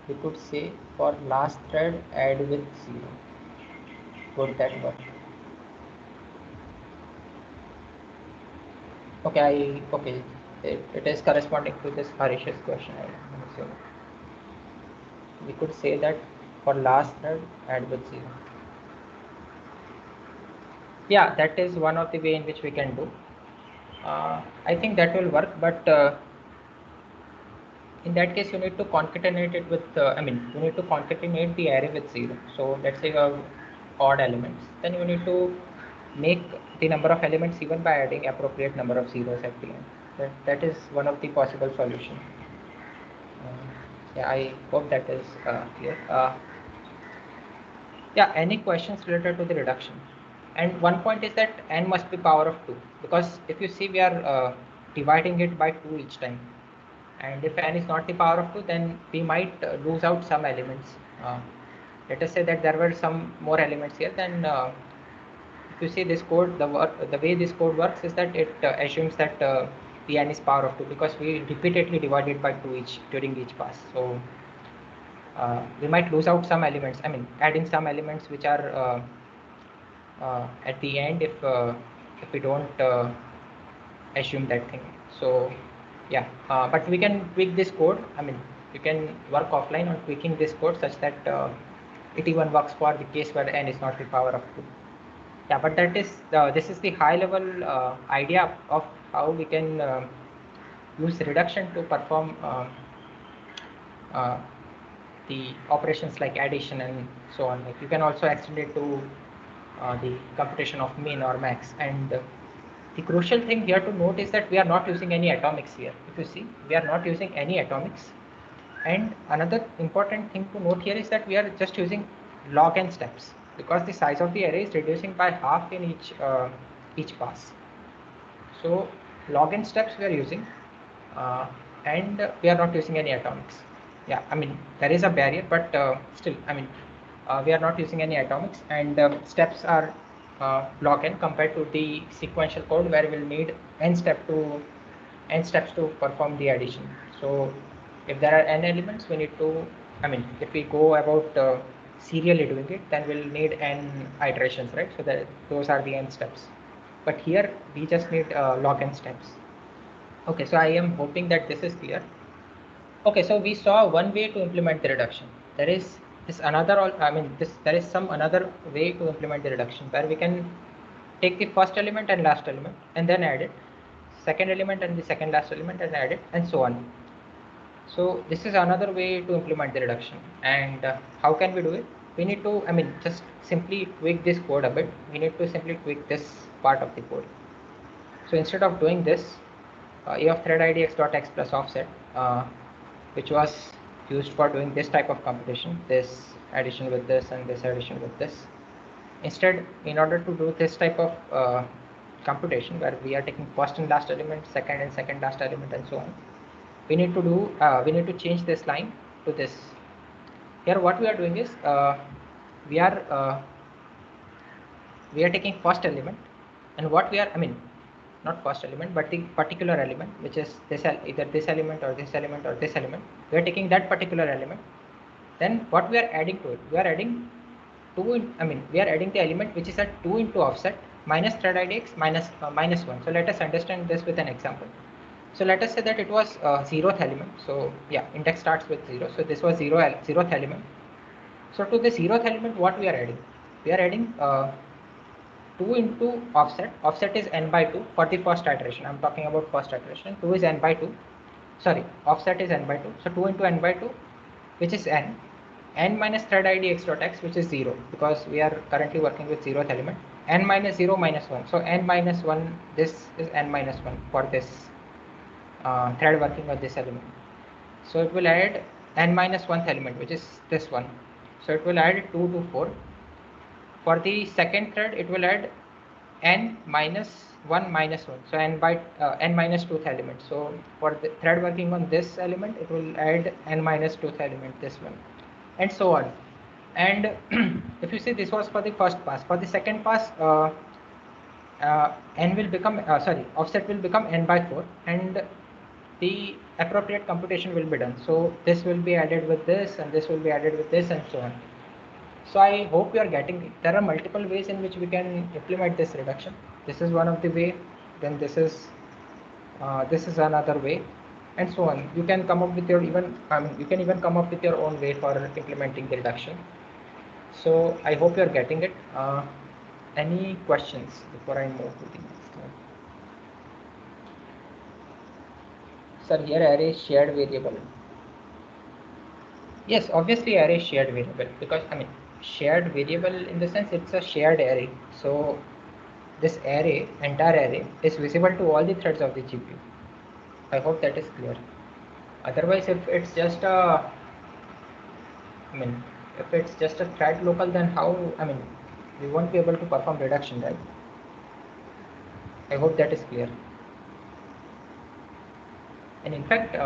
We could say for last thread add with 0. Would that work? Okay, it is corresponding to this Harish's question, I'm assuming. We could say that for last thread add with 0. Yeah, that is one of the way in which we can do. I think that will work, but in that case you need to concatenate it with you need to concatenate the array with 0. So let's say you have odd elements, then you need to make the number of elements even by adding appropriate number of zeros at the end. That is one of the possible solutions. Yeah, I hope that is clear. Yeah, any questions related to the reduction? And one point is that n must be power of 2, because if you see, we are dividing it by 2 each time, and if n is not the power of 2, then we might lose out some elements. Let us say that there were some more elements here, then if you see this code, the way this code works is that it assumes that the n is power of 2, because we repeatedly divide it by 2 during each pass. So we might lose out some elements, adding some elements which are at the end if we don't assume that thing. So yeah, but we can tweak this code. You can work offline on tweaking this code such that it even works for the case where n is not the power of 2. Yeah, but that is this is the high level idea of how we can use reduction to perform the operations like addition and so on. You can also extend it to the computation of min or max, and the crucial thing here to note is that we are not using any atomics here. If you see, we are not using any atomics. And another important thing to note here is that we are just using log n steps, because the size of the array is reducing by half in each pass. So log n steps we are using, and we are not using any atomics. Yeah, I mean there is a barrier, but still, I mean we are not using any atomics, and steps are log n compared to the sequential code where we'll need n steps to perform the addition. So if there are n elements, we need to, I mean, if we go about serially doing it, then we'll need n iterations, right? So that those are the n steps. But here we just need log n steps. Okay, so I am hoping that this is clear. Okay, so we saw one way to implement the reduction. There is this another, I mean, there is some another way to implement the reduction where we can take the first element and last element and then add it, second element and the second last element and add it, and so on. So this is another way to implement the reduction. And how can we do it? We need to, I mean, just simply tweak this code a bit. We need to simply tweak this part of the code. So instead of doing this, a of thread id x.x plus offset, which was used for doing this type of computation, this addition with this and this addition with this. Instead, in order to do this type of computation where we are taking first and last element, second and second last element, and so on, we need to change this line to this. Here what we are doing is we are taking first element, and what we are, I mean, not first element, but the particular element, which is this, either this element or this element or this element. We are taking that particular element. Then what we are adding to it? We are adding we are adding the element which is at 2 into offset minus thread idx minus 1. So let us understand this with an example. So let us say that it was 0th element. So yeah, index starts with 0. So this was 0th element. So to the 0th element, what we are adding? We are adding 2 into offset. Offset is n by 2 for the first iteration. I'm talking about first iteration. 2 is n by 2. Sorry, offset is n by 2. So 2 into n by 2, which is n. N minus thread id x.x, which is 0, because we are currently working with 0th element. N minus 0 minus 1. So n minus 1, this is n minus 1 for this thread working with this element. So it will add n minus 1th element, which is this one. So it will add 2 to 4. For the second thread, it will add n minus 1 minus 1. So n minus 2th element. So for the thread working on this element, it will add n minus 2th element, this one, and so on. And if you see, this was for the first pass. For the second pass, n will become offset will become n by 4, and the appropriate computation will be done. So this will be added with this, and this will be added with this, and so on. So I hope you are getting it. There are multiple ways in which we can implement this reduction. This is one of the way. Then this is another way, and so on. You can come up with your you can even come up with your own way for implementing the reduction. So I hope you are getting it. Any questions before I move to the next one? Sir, here array is shared variable. Yes, obviously array is shared variable, because I mean shared variable in the sense it's a shared array. So this array, entire array, is visible to all the threads of the GPU. I hope that is clear. Otherwise, if it's just a, if it's just a thread local, then how, we won't be able to perform reduction, right? I hope that is clear. And in fact,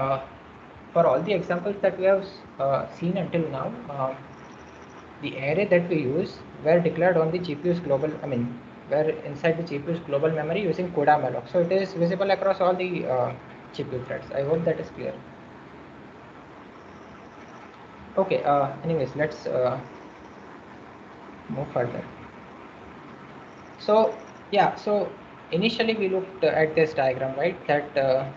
for all the examples that we have seen until now, the array that we use were declared on the GPU's global, were inside the GPU's global memory using CUDA malloc. So it is visible across all the GPU threads. I hope that is clear. Okay, anyways, let's move further. So yeah, so initially we looked at this diagram, right? That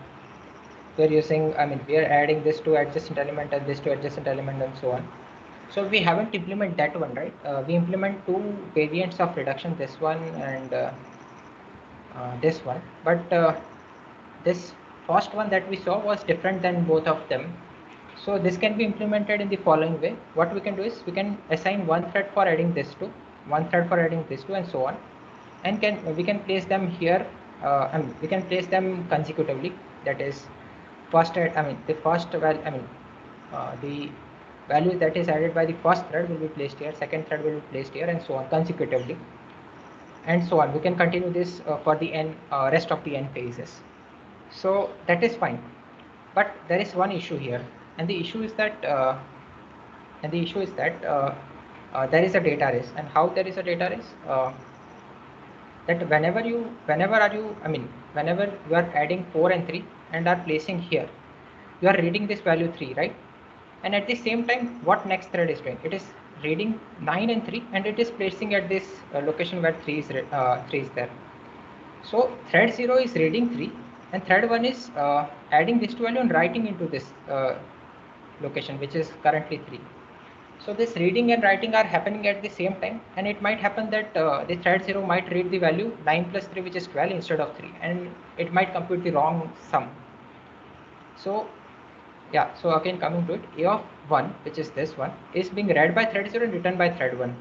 we're using, we are adding this to adjacent element and this to adjacent element and so on. So we haven't implemented that one, right? We implement two variants of reduction, this one and this one. But this first one that we saw was different than both of them. So this can be implemented in the following way. What we can do is we can assign one thread for adding this to, one thread for adding this to, and so on. And we can place them here we can place them consecutively. That is, first add, the first value, the value that is added by the first thread will be placed here, second thread will be placed here, and so on consecutively, and so on. We can continue this for the rest of the n phases. So that is fine, but there is one issue here, and the issue is that there is a data race. And how there is a data race? That whenever you are adding 4 and 3 and are placing here, you are reading this value 3, right? And at the same time, what next thread is doing? It is reading 9 and 3, and it is placing at this location where 3 is there. So thread 0 is reading 3, and thread 1 is adding this value and writing into this location, which is currently 3. So this reading and writing are happening at the same time, and it might happen that the thread 0 might read the value 9 plus 3, which is 12 instead of 3, and it might compute the wrong sum. So yeah, so again coming to it, a of 1, which is this one, is being read by thread 0 and written by thread 1.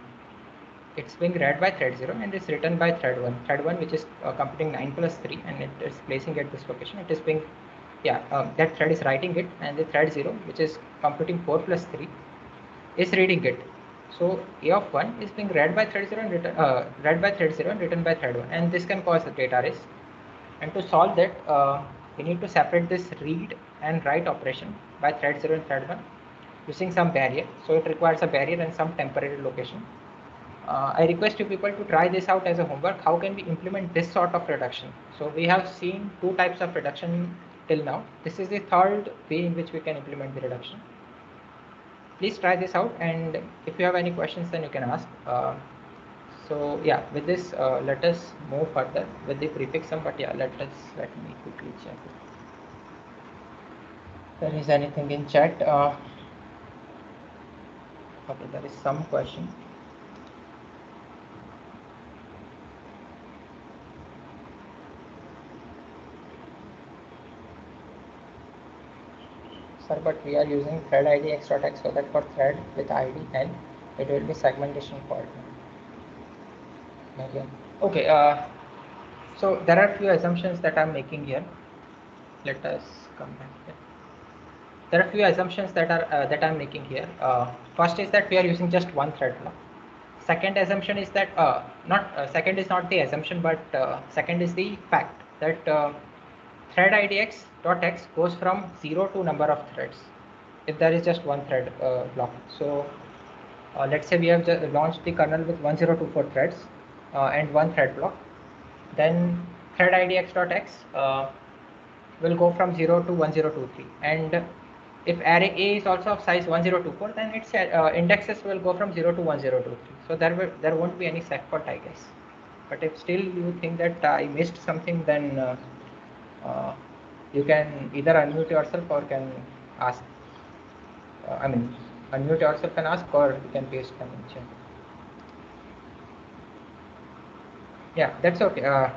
It's being read by thread 0 and is written by thread 1. Thread 1, which is computing 9 plus 3, and it is placing at this location. It is being, that thread is writing it, and the thread 0, which is computing 4 plus 3, is reading it. So a of 1 is being read by thread 0 and written by thread 1, and this can cause a data race. And to solve that, we need to separate this read and write operation by thread 0 and thread 1 using some barrier. So it requires a barrier and some temporary location. I request you people to try this out as a homework. How can we implement this sort of reduction? So we have seen 2 types of reduction till now. This is the third way in which we can implement the reduction. Please try this out, and if you have any questions, then you can ask. So yeah, with this, let us move further with the prefix sum. But yeah, let me quickly check if there is anything in chat. Okay, there is some question. Sir, but we are using thread ID x.x, so that for thread with ID n, it will be segmentation fault. Okay, so there are few assumptions that I'm making here. Let us come back here. There are few assumptions that I'm making here. First is that we are using just one thread block. Second assumption is that second is not the assumption, but second is the fact that thread ID x.x goes from 0 to number of threads if there is just one thread block. So let's say we have just launched the kernel with 1024 threads and one thread block. Then thread ID x.x will go from 0 to 1023, and if array A is also of size 1024, then its indexes will go from 0 to 1023. So there won't be any seg fault, I guess. But if still you think that I missed something, then you can either unmute yourself or can ask. Unmute yourself and ask, or you can paste them in chat. Yeah, that's okay.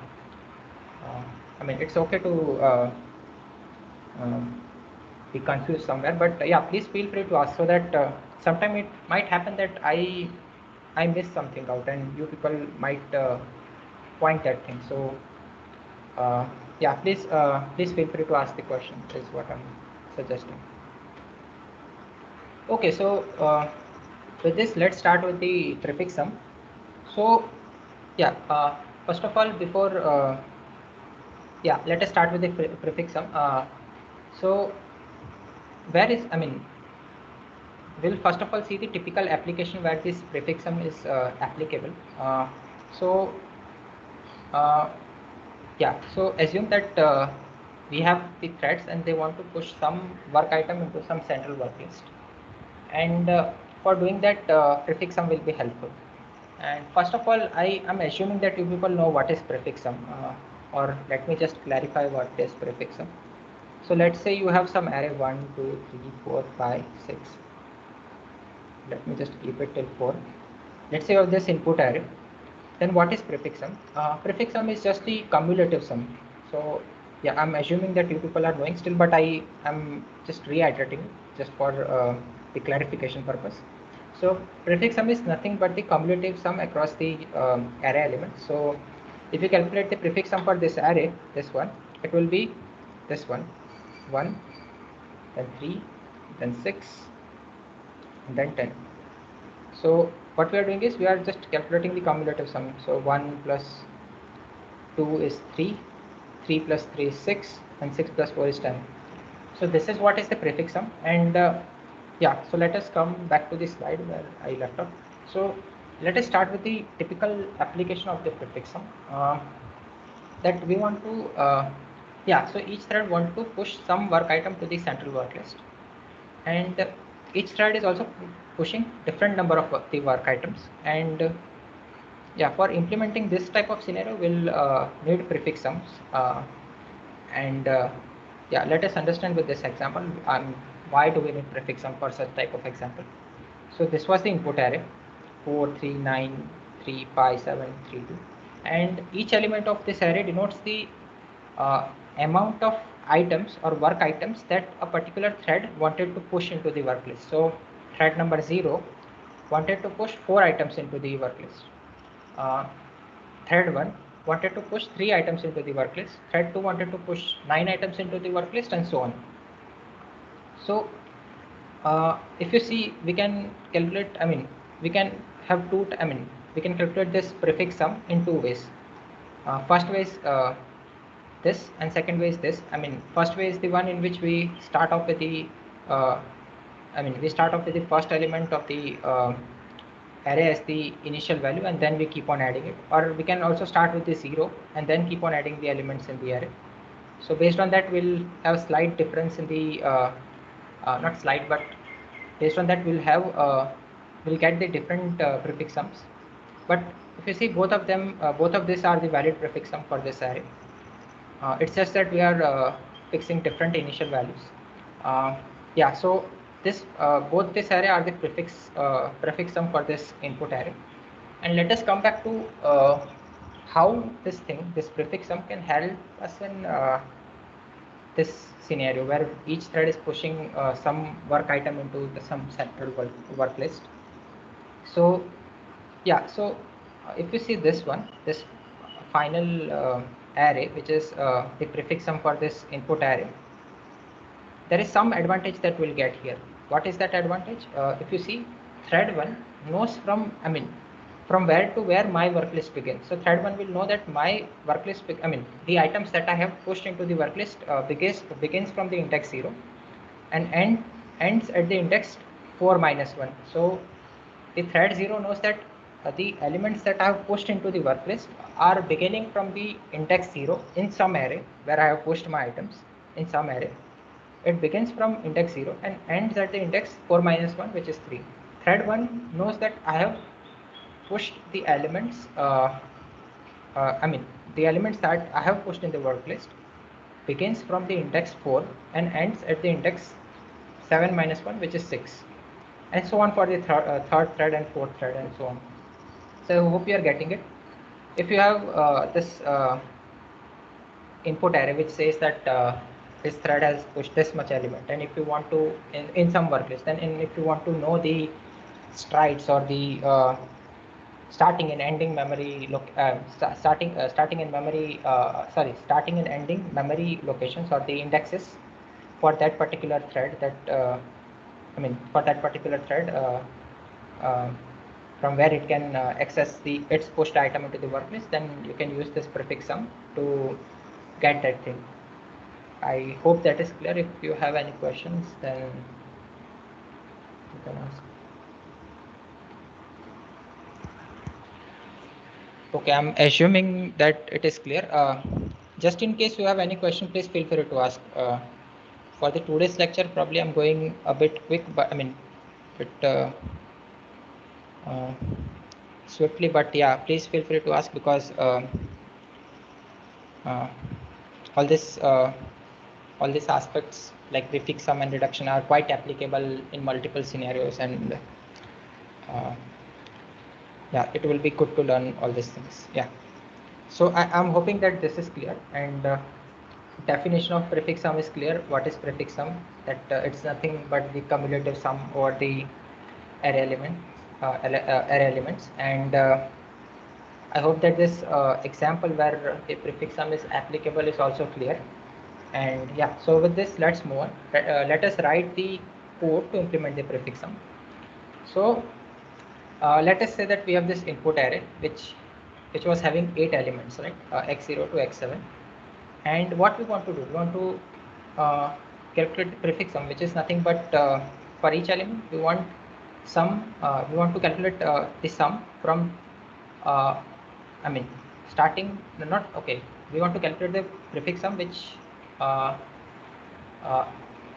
It's okay to be confused somewhere, but yeah, please feel free to ask, so that sometime it might happen that I missed something out, and you people might point that thing. So yeah, please feel free to ask the question, is what I'm suggesting. Okay, so with this, let's start with the prefix sum. So yeah, first of all, before let us start with the prefix sum. So where is, we'll first of all see the typical application where this prefix sum is applicable. So assume that we have the threads and they want to push some work item into some central work list, and for doing that, prefix sum will be helpful. And first of all, I am assuming that you people know what is prefix sum, or let me just clarify what is prefix sum. So let's say you have some array 1, 2, 3, 4, 5, 6. Let me just keep it till 4. Let's say you have this input array. Then what is prefix sum? Prefix sum is just the cumulative sum. So yeah, I'm assuming that you people are knowing still, but I am just reiterating just for the clarification purpose. So prefix sum is nothing but the cumulative sum across the array elements. So if you calculate the prefix sum for this array, this one, it will be this one, 1, then 3, then 6, and then 10. So what we are doing is we are just calculating the cumulative sum. So 1 plus 2 is 3, 3 plus 3 is 6, and 6 plus 4 is 10. So this is what is the prefix sum. And yeah, so let us come back to the slide where I left off. So let us start with the typical application of the prefix sum. That we want to, yeah, so each thread want to push some work item to the central work list, and each thread is also pushing different number of the work items. And yeah, for implementing this type of scenario, we'll need prefix sums. And yeah, let us understand with this example why do we need prefix sum for such type of example. So this was the input array 4, 3, 9, 3, 5, 7, 3, 2, and each element of this array denotes the amount of items or work items that a particular thread wanted to push into the work list. So thread number 0 wanted to push 4 items into the work list. Thread 1 wanted to push 3 items into the work list. Thread 2 wanted to push 9 items into the work list, and so on. So if you see, we can calculate, we can have we can calculate this prefix sum in 2 ways. First way is this, and second way is this. First way is the one in which we start off with the we start off with the first element of the array as the initial value, and then we keep on adding it. Or we can also start with the 0 and then keep on adding the elements in the array. So based on that, we'll have a slight difference in the not slight, but based on that we'll get the different prefix sums. But if you see, both of them, both of these are the valid prefix sum for this array. It's just that we are fixing different initial values. Yeah, so this both this array are the prefix sum for this input array. And let us come back to how this prefix sum can help us in this scenario where each thread is pushing some work item into some central work list. So yeah, so if you see this one, this final array, which is the prefix sum for this input array, there is some advantage that we'll get here. What is that advantage? If you see, thread 1 knows from where to where my work list begins. So thread 1 will know that my work list, the items that I have pushed into the work list begins from the index 0 and ends at the index 4 minus 1. So the thread 0 knows that the elements that I have pushed into the work list are beginning from the index 0 in some array where I have pushed my items in some array. It begins from index 0 and ends at the index 4 minus 1, which is 3. Thread 1 knows that I have pushed the elements, the elements that I have pushed in the work list begins from the index 4 and ends at the index 7 minus 1, which is 6. And so on for the third thread and fourth thread and so on. So I hope you are getting it. If you have this input array which says that this thread has pushed this much element, and if you want to in some work list, then if you want to know the strides or the starting and ending memory starting and ending memory locations or the indexes for that particular thread, that for that particular thread, from where it can access its pushed item into the work list, then you can use this prefix sum to get that thing. I hope that is clear. If you have any questions, then you can ask. Okay, I'm assuming that it is clear. Just in case you have any question, please feel free to ask. For the today's lecture, probably I'm going a bit quick, but swiftly. But yeah, please feel free to ask, because all these aspects like prefix sum and reduction are quite applicable in multiple scenarios, and yeah, it will be good to learn all these things. Yeah, so I'm hoping that this is clear, and definition of prefix sum is clear. What is prefix sum? That it's nothing but the cumulative sum over the array elements, and I hope that this example where the prefix sum is applicable is also clear. And yeah, so with this, let's move on. Let us write the code to implement the prefix sum. So let us say that we have this input array which was having 8 elements, right? X0 to X7. And what we want to do, we want to calculate the prefix sum, which is nothing but for each element we want we want to calculate the sum from I mean starting not okay we want to calculate the prefix sum which uh, uh,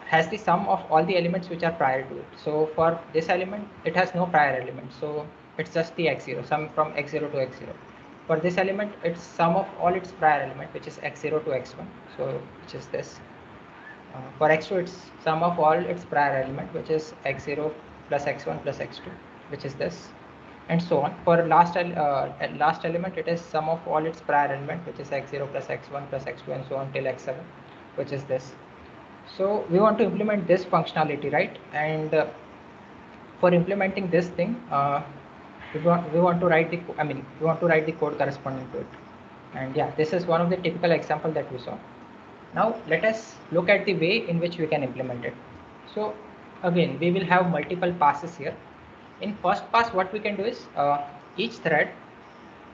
has the sum of all the elements which are prior to it. So for this element it has no prior element, so it's just the x0, sum from x0 to x0. For this element it's sum of all its prior element, which is x0 to x1, so which is this. For x2 it's sum of all its prior element, which is x0 plus x1 plus x2, which is this, and so on. For last element it is sum of all its prior element, which is x0 plus x1 plus x2 and so on till x7, which is this. So we want to implement this functionality, right? And for implementing this thing, we want to write the we want to write the code corresponding to it. And yeah, this is one of the typical example that we saw. Now let us look at the way in which we can implement it. So again, we will have multiple passes here. In first pass, what we can do is each thread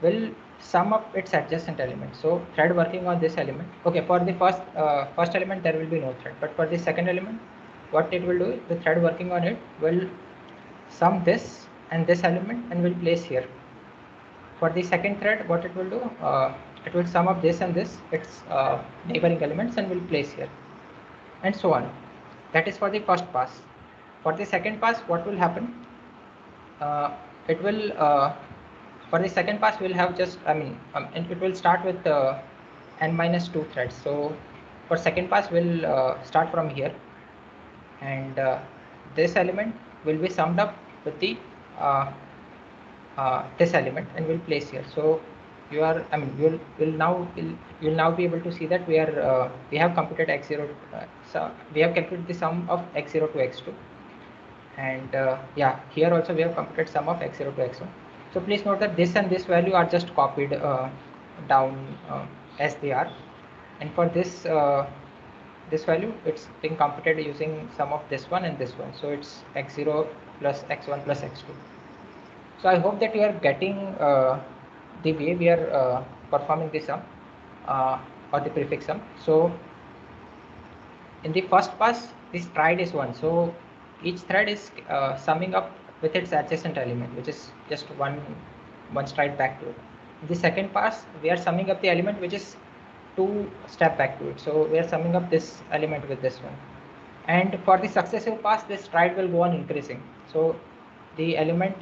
will sum up its adjacent element. So thread working on this element. Okay, for the first element there will be no thread, but for the second element, what it will do, the thread working on it will sum this and this element and will place here. For the second thread, what it will do, it will sum up this and this, its neighboring elements, and will place here, and so on. That is for the first pass. For the second pass, what will happen? It will for the second pass we'll have just and it will start with n minus 2 threads. So for second pass we'll start from here, and this element will be summed up with the this element and will place here. So you are you'll now be able to see that we have computed x0, so we have calculated the sum of x0 to x2, and yeah, here also we have computed sum of x0 to x1. So please note that this and this value are just copied down as they are, and for this this value it's being computed using sum of this one and this one, so it's x0 plus x1 plus x2. So I hope that you are getting the way we are performing the sum or the prefix sum. So in the first pass, this stride is 1, so each thread is summing up with its adjacent element, which is just one stride back to it. In the second pass, we are summing up the element which is 2 step back to it, so we are summing up this element with this one. And for the successive pass, this stride will go on increasing, so the element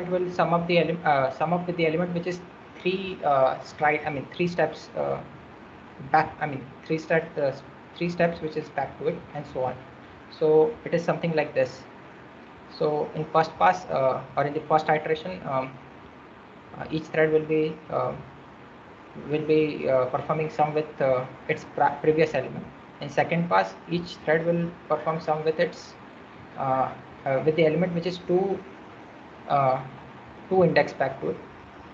will sum up with the element which is 3 3 steps back, 3 steps which is back to it, and so on. So it is something like this. So in first pass or in the first iteration, each thread will be performing sum with its previous element. In second pass, each thread will perform sum with its with the element which is 2 index back to it.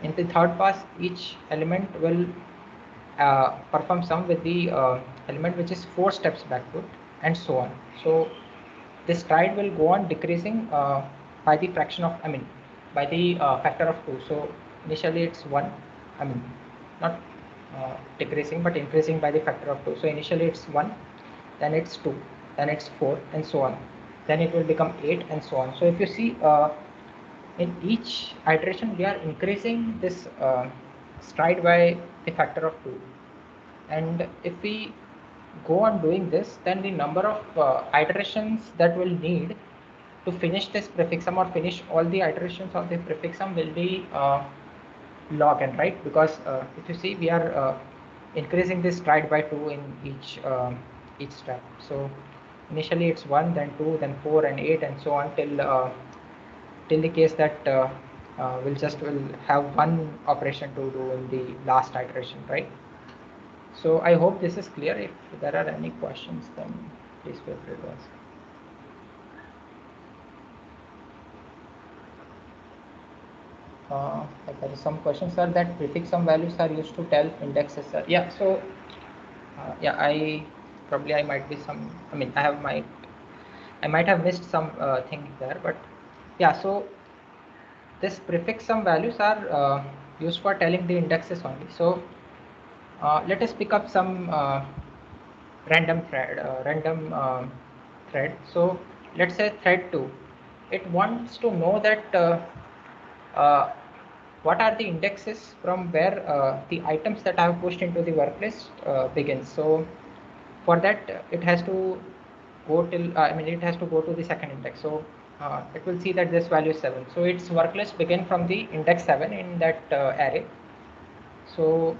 In the third pass, each element will perform sum with the element which is 4 steps back to it, and so on. So this stride will go on decreasing by the fraction of by the factor of 2. So initially it's 1, not decreasing but increasing by the factor of 2. So initially it's 1, then it's 2, then it's 4, and so on. Then it will become 8, and so on. So if you see in each iteration we are increasing this stride by the factor of 2, and if we go on doing this, then the number of iterations that we'll need to finish this prefix sum or finish all the iterations of the prefix sum will be log n, right? Because if you see, we are increasing this stride by 2 in each step. So initially it's 1, then 2, then 4 and 8, and so on till the case that we'll have one operation to do in the last iteration, right? So I hope this is clear. If there are any questions, then please feel free to ask. There is some questions, sir, that prefix sum values are used to tell indexes, sir. Yeah, so yeah, I might be some, I mean, I might have missed some thing there, but yeah, so this prefix sum values are used for telling the indexes only. So let us pick up some random thread. So let's say thread 2. It wants to know that uh, what are the indexes from where the items that I have pushed into the work list begins. So for that it has to go till it has to go to the second index. So it will see that this value is 7. So its work list begin from the index 7 in that array. So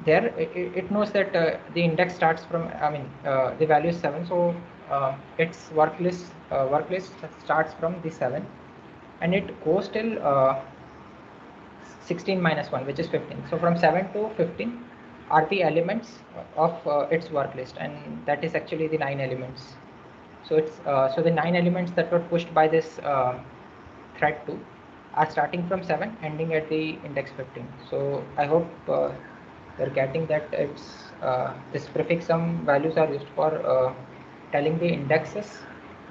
there it knows that the index starts from, the value is 7. So its work list starts from the 7 and it goes till 16 minus 1, which is 15. So from 7 to 15 are the elements of its work list, and that is actually the 9 elements. So it's so the 9 elements that were pushed by this thread 2 are starting from 7, ending at the index 15. So I hope you're getting that it's this prefix sum values are used for telling the indexes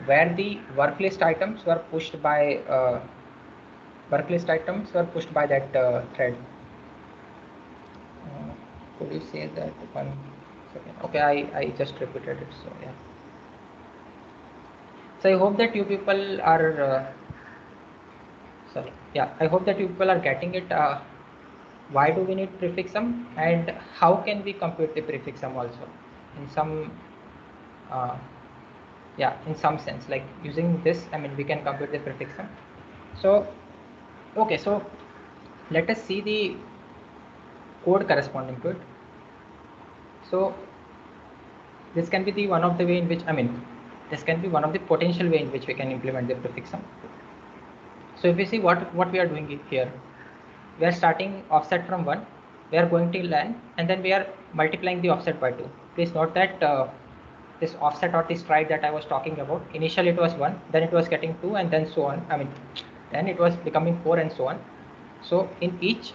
where the work list items were pushed by that thread. Could you say that 1 second? Okay, I just repeated it. So yeah. So I hope that you people are sorry. Yeah, I hope that you people are getting it. Why do we need prefix sum, and how can we compute the prefix sum also in some in some sense, like using this, we can compute the prefix sum. So okay, so let us see the code corresponding to it. So this can be the one of the way in which this can be one of the potential way in which we can implement the prefix sum. So if we see what we are doing here, we are starting offset from 1, we are going till n, and then we are multiplying the offset by 2. Please note that this offset or this stride that I was talking about, initially it was 1, then it was getting 2, and then so on. Then it was becoming 4 and so on. So in each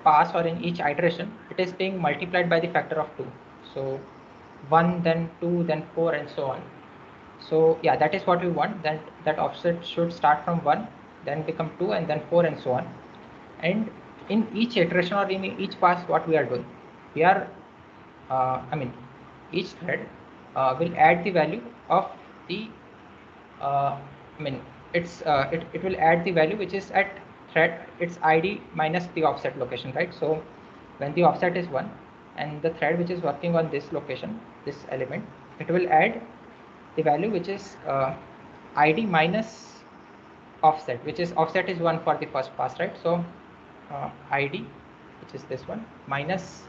pass or in each iteration, it is being multiplied by the factor of 2. So 1, then 2, then 4, and so on. So yeah, that is what we want. That offset should start from 1, then become 2, and then 4, and so on. And in each iteration or in each pass, what we are doing, we are each thread will add the value of the it will add the value which is at thread its ID minus the offset location, right? So when the offset is 1 and the thread which is working on this location, this element, it will add the value which is ID minus offset, which is offset is 1 for the first pass, right? So ID, which is this one, minus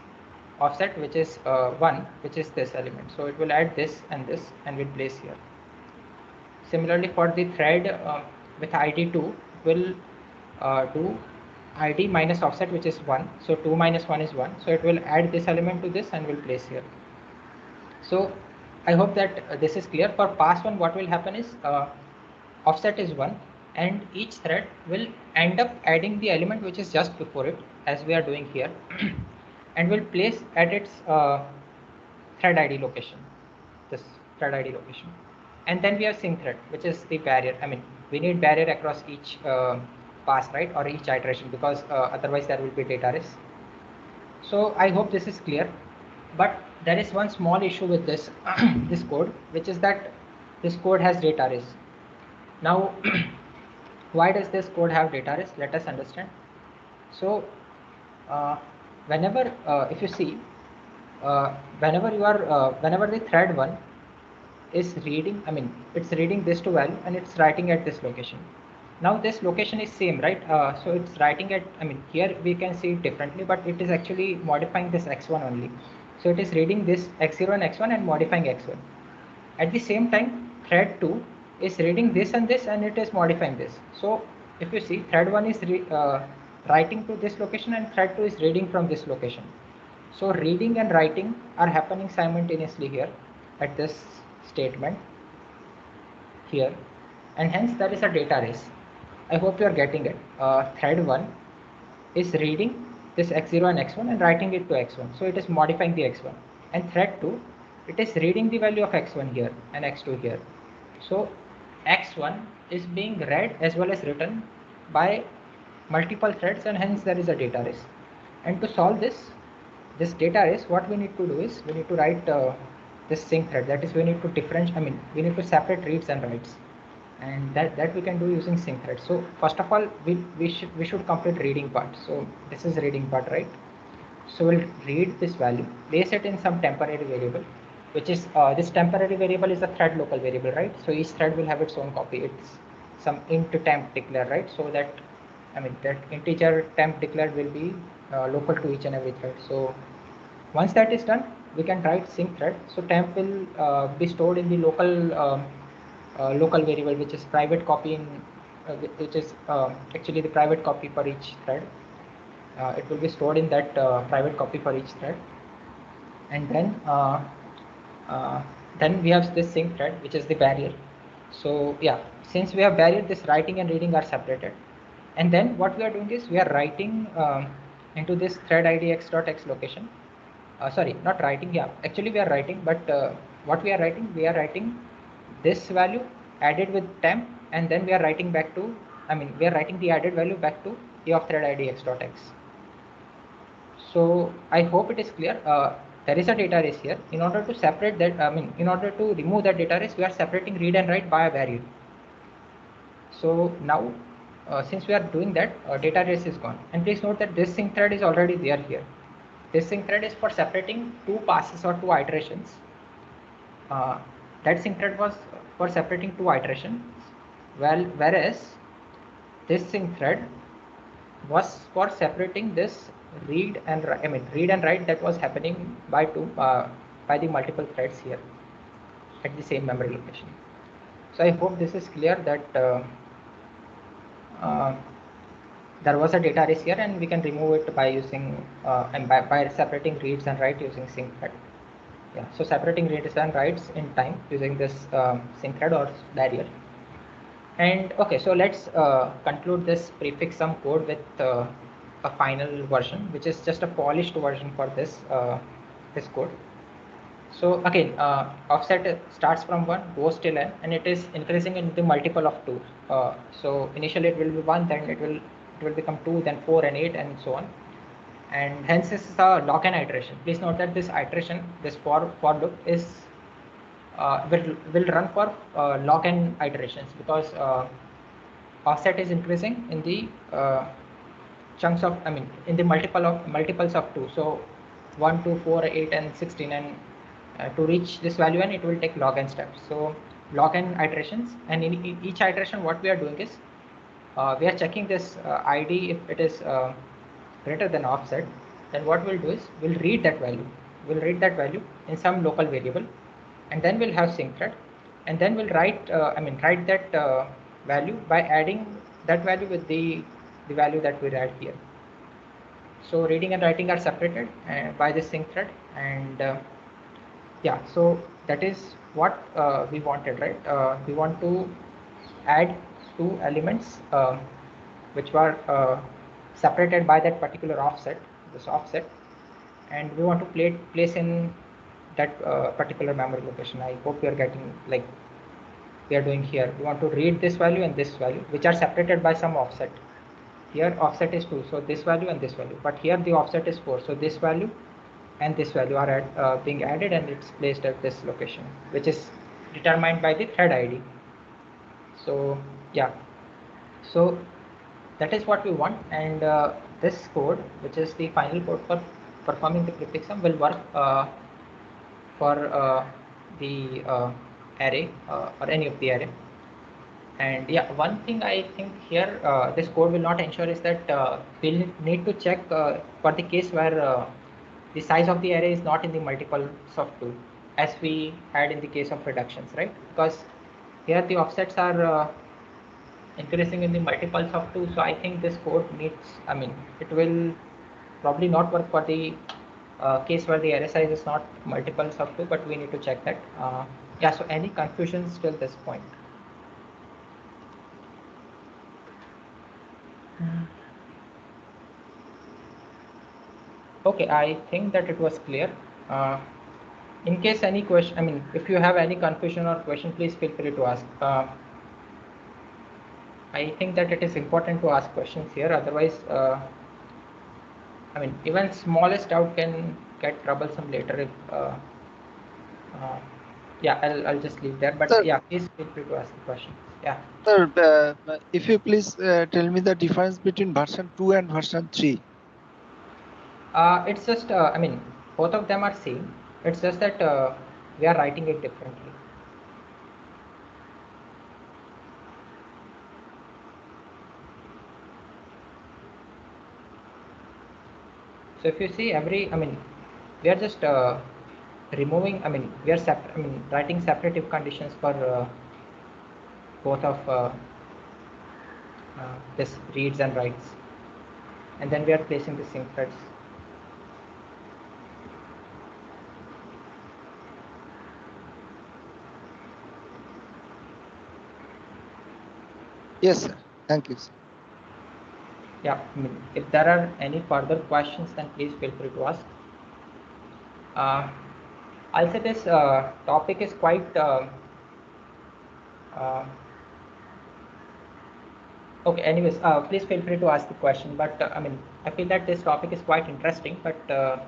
offset, which is 1, which is this element. So it will add this and will place here. Similarly, for the thread with ID 2, will do ID minus offset, which is 1. So 2 minus 1 is 1. So it will add this element to this and will place here. So I hope that this is clear. For pass 1, what will happen is offset is 1, and each thread will end up adding the element which is just before it, as we are doing here, and will place at its thread ID location, this thread ID location. And then we have sync thread, which is the barrier. We need barrier across each pass, right, or each iteration, because otherwise there will be data risk. So I hope this is clear. But there is one small issue with this this code, which is that this code has data risk. Now, why does this code have data risk? Let us understand. So, whenever if you see, whenever the thread 1 is reading, it's reading this to value and it's writing at this location. Now this location is same, right? So it's writing at, here we can see it differently, but it is actually modifying this x1 only. So it is reading this x0 and x1 and modifying x1. At the same time, thread 2 is reading this and it is modifying this. So if you see, thread 1 is writing to this location and thread 2 is reading from this location. So reading and writing are happening simultaneously here at this statement here. and hence there is a data race. I hope you are getting it. Thread 1 is reading this x0 and x1 and writing it to x1, so it is modifying the x1, and thread 2, it is reading the value of x1 here and x2 here. So x1 is being read as well as written by multiple threads, and hence there is a data race. And to solve this data race, what we need to do is we need to write this sync thread. That is, we need to differentiate, we need to separate reads and writes, and that we can do using sync thread. So first of all, we should complete reading part. So this is reading part, right? So we'll read this value, place it in some temporary variable, which is this temporary variable is a thread local variable, right? So each thread will have its own copy. It's some int temp declare, right? So that that integer temp declared will be local to each and every thread. So once that is done, we can write sync thread. So temp will be stored in the local variable, which is private copy in which is actually the private copy for each thread. It will be stored in that private copy for each thread, and then we have this sync thread, which is the barrier. So yeah, since we have barrier, this writing and reading are separated, and then what we are doing is we are writing into this thread id x.x location. Sorry, not writing. Yeah, actually we are writing, but what we are writing? We are writing this value added with temp, and then we are writing back to, we are writing the added value back to a of thread id x.x. So I hope it is clear. There is a data race here. In order to separate that, in order to remove that data race, we are separating read and write by a variable. So now, since we are doing that, data race is gone. And please note that this sync thread is already there here. This sync thread is for separating two passes or two iterations. That sync thread was for separating two iterations, whereas this sync thread was for separating this read and write that was happening by the multiple threads here at the same memory location. So I hope this is clear that there was a data race here, and we can remove it by using by separating reads and write using sync thread. Yeah, so separating reads and writes in time using this sync thread or barrier. And okay, so let's conclude this prefix sum code with a final version, which is just a polished version for this this code. So again, offset starts from 1, goes till n, and it is increasing in the multiple of 2. So initially it will be 1, then it will become 2, then 4 and 8, and so on. And hence this is a log n iteration. Please note that this iteration, this for loop is will run for log n iterations, because offset is increasing in the chunks of, in the multiples of 2. So 1, 2, 4, 8, and 16, and to reach this value n, it will take log n steps. So log n iterations, and in each iteration, what we are doing is we are checking this id. If it is greater than offset, then what we'll do is we'll read that value. We'll read that value in some local variable, and then we'll have sync thread, and then we'll write write that value by adding that value with the value that we read here. So reading and writing are separated by this sync thread, and yeah, so that is what we wanted, right? We want to add two elements which were separated by that particular offset, this offset, and we want to place in that particular memory location. I hope you are getting, like we are doing here. We want to read this value and this value, which are separated by some offset. Here offset is 2, so this value and this value, but here the offset is 4, so this value and this value are being added, and it's placed at this location, which is determined by the thread id. So yeah, so that is what we want, and this code, which is the final code for performing the prefix sum, will work for the array or any of the array. And yeah, one thing I think here this code will not ensure is that we'll need to check for the case where the size of the array is not in the multiples of 2, as we had in the case of reductions, right? Because here the offsets are increasing in the multiples of 2, so I think this code needs, it will probably not work for the case where the array size is not multiples of 2, but we need to check that. Yeah, so any confusions till this point? Okay, I think that it was clear. In case any question, I mean, if you have any confusion or question, please feel free to ask. I think that it is important to ask questions here. Otherwise, I mean, even smallest doubt can get troublesome later. If yeah, I'll just leave there. But Sir, yeah, please feel free to ask the questions. Yeah. sir, if you please tell me the difference between version 2 and version 3. It's just, I mean, both of them are same. It's just that we are writing it differently. So if you see I mean, we are just removing, I mean, we are writing separate if conditions for both of this reads and writes, and then we are placing the sync threads. Yes, sir. Thank you, sir. Yeah, I mean, if there are any further questions, then please feel free to ask. I'll say this topic is quite okay. Anyways, please feel free to ask the question. But I mean, I feel that this topic is quite interesting. But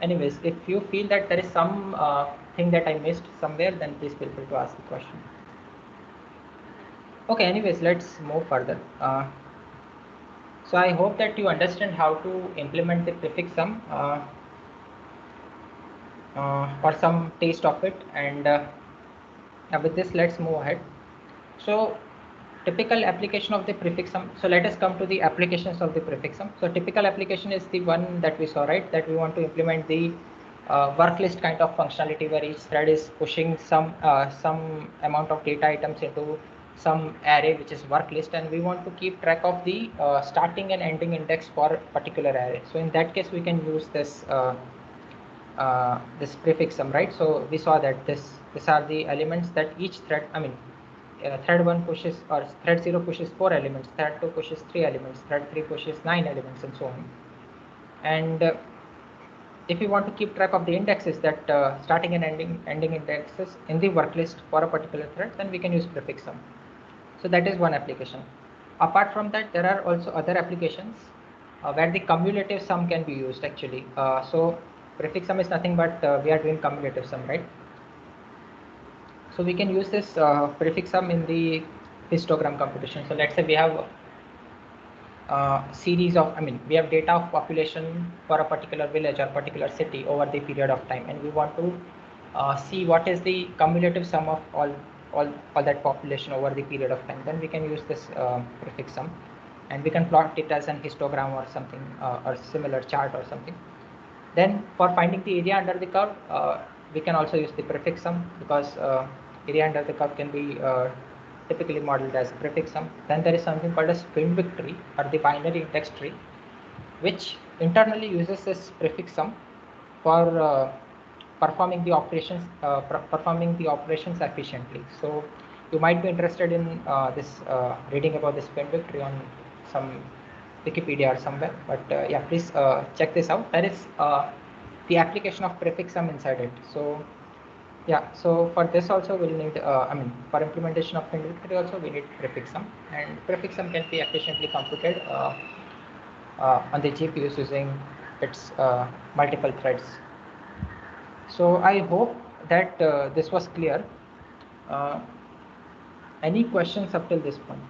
anyways, if you feel that there is some thing that I missed somewhere, then please feel free to ask the question. Okay. Anyways, let's move further. So I hope that you understand how to implement the prefix sum or some taste of it, and with this, let's move ahead. So typical application of the prefix sum. So let us come to the applications of the prefix sum. So typical application is the one that we saw, right? That we want to implement the work list kind of functionality where each thread is pushing some amount of data items into some array which is work list, and we want to keep track of the starting and ending index for a particular array. So in that case, we can use this this prefix sum, right? So we saw that these are the elements that each thread, I mean, thread 1 pushes, or thread 0 pushes 4 elements, thread 2 pushes 3 elements, thread 3 pushes 9 elements, and so on. And if you want to keep track of the indexes, that starting and ending indexes in the work list for a particular thread, then we can use prefix sum. So that is one application. Apart from that, there are also other applications where the cumulative sum can be used actually. So prefix sum is nothing but we are doing cumulative sum, right? So we can use this prefix sum in the histogram computation. So let's say we have series of, I mean, we have data of population for a particular village or particular city over the period of time, and we want to see what is the cumulative sum of all that population over the period of time. Then we can use this prefix sum, and we can plot it as an histogram or something, or similar chart or something. Then for finding the area under the curve, we can also use the prefix sum, because area under the curve can be typically modeled as prefix sum. Then there is something called as Spinwick tree, or the binary index tree, which internally uses this prefix sum for performing the operations efficiently. So you might be interested in this reading about this Spinwick tree on some Wikipedia or somewhere, but yeah, please check this out. There is the application of prefix sum inside it. So yeah, so for this also we'll need, I mean, for implementation of Spinwick tree also we need prefix sum, and prefix sum can be efficiently computed on the GPUs using its multiple threads. So I hope that this was clear. Any questions up till this point?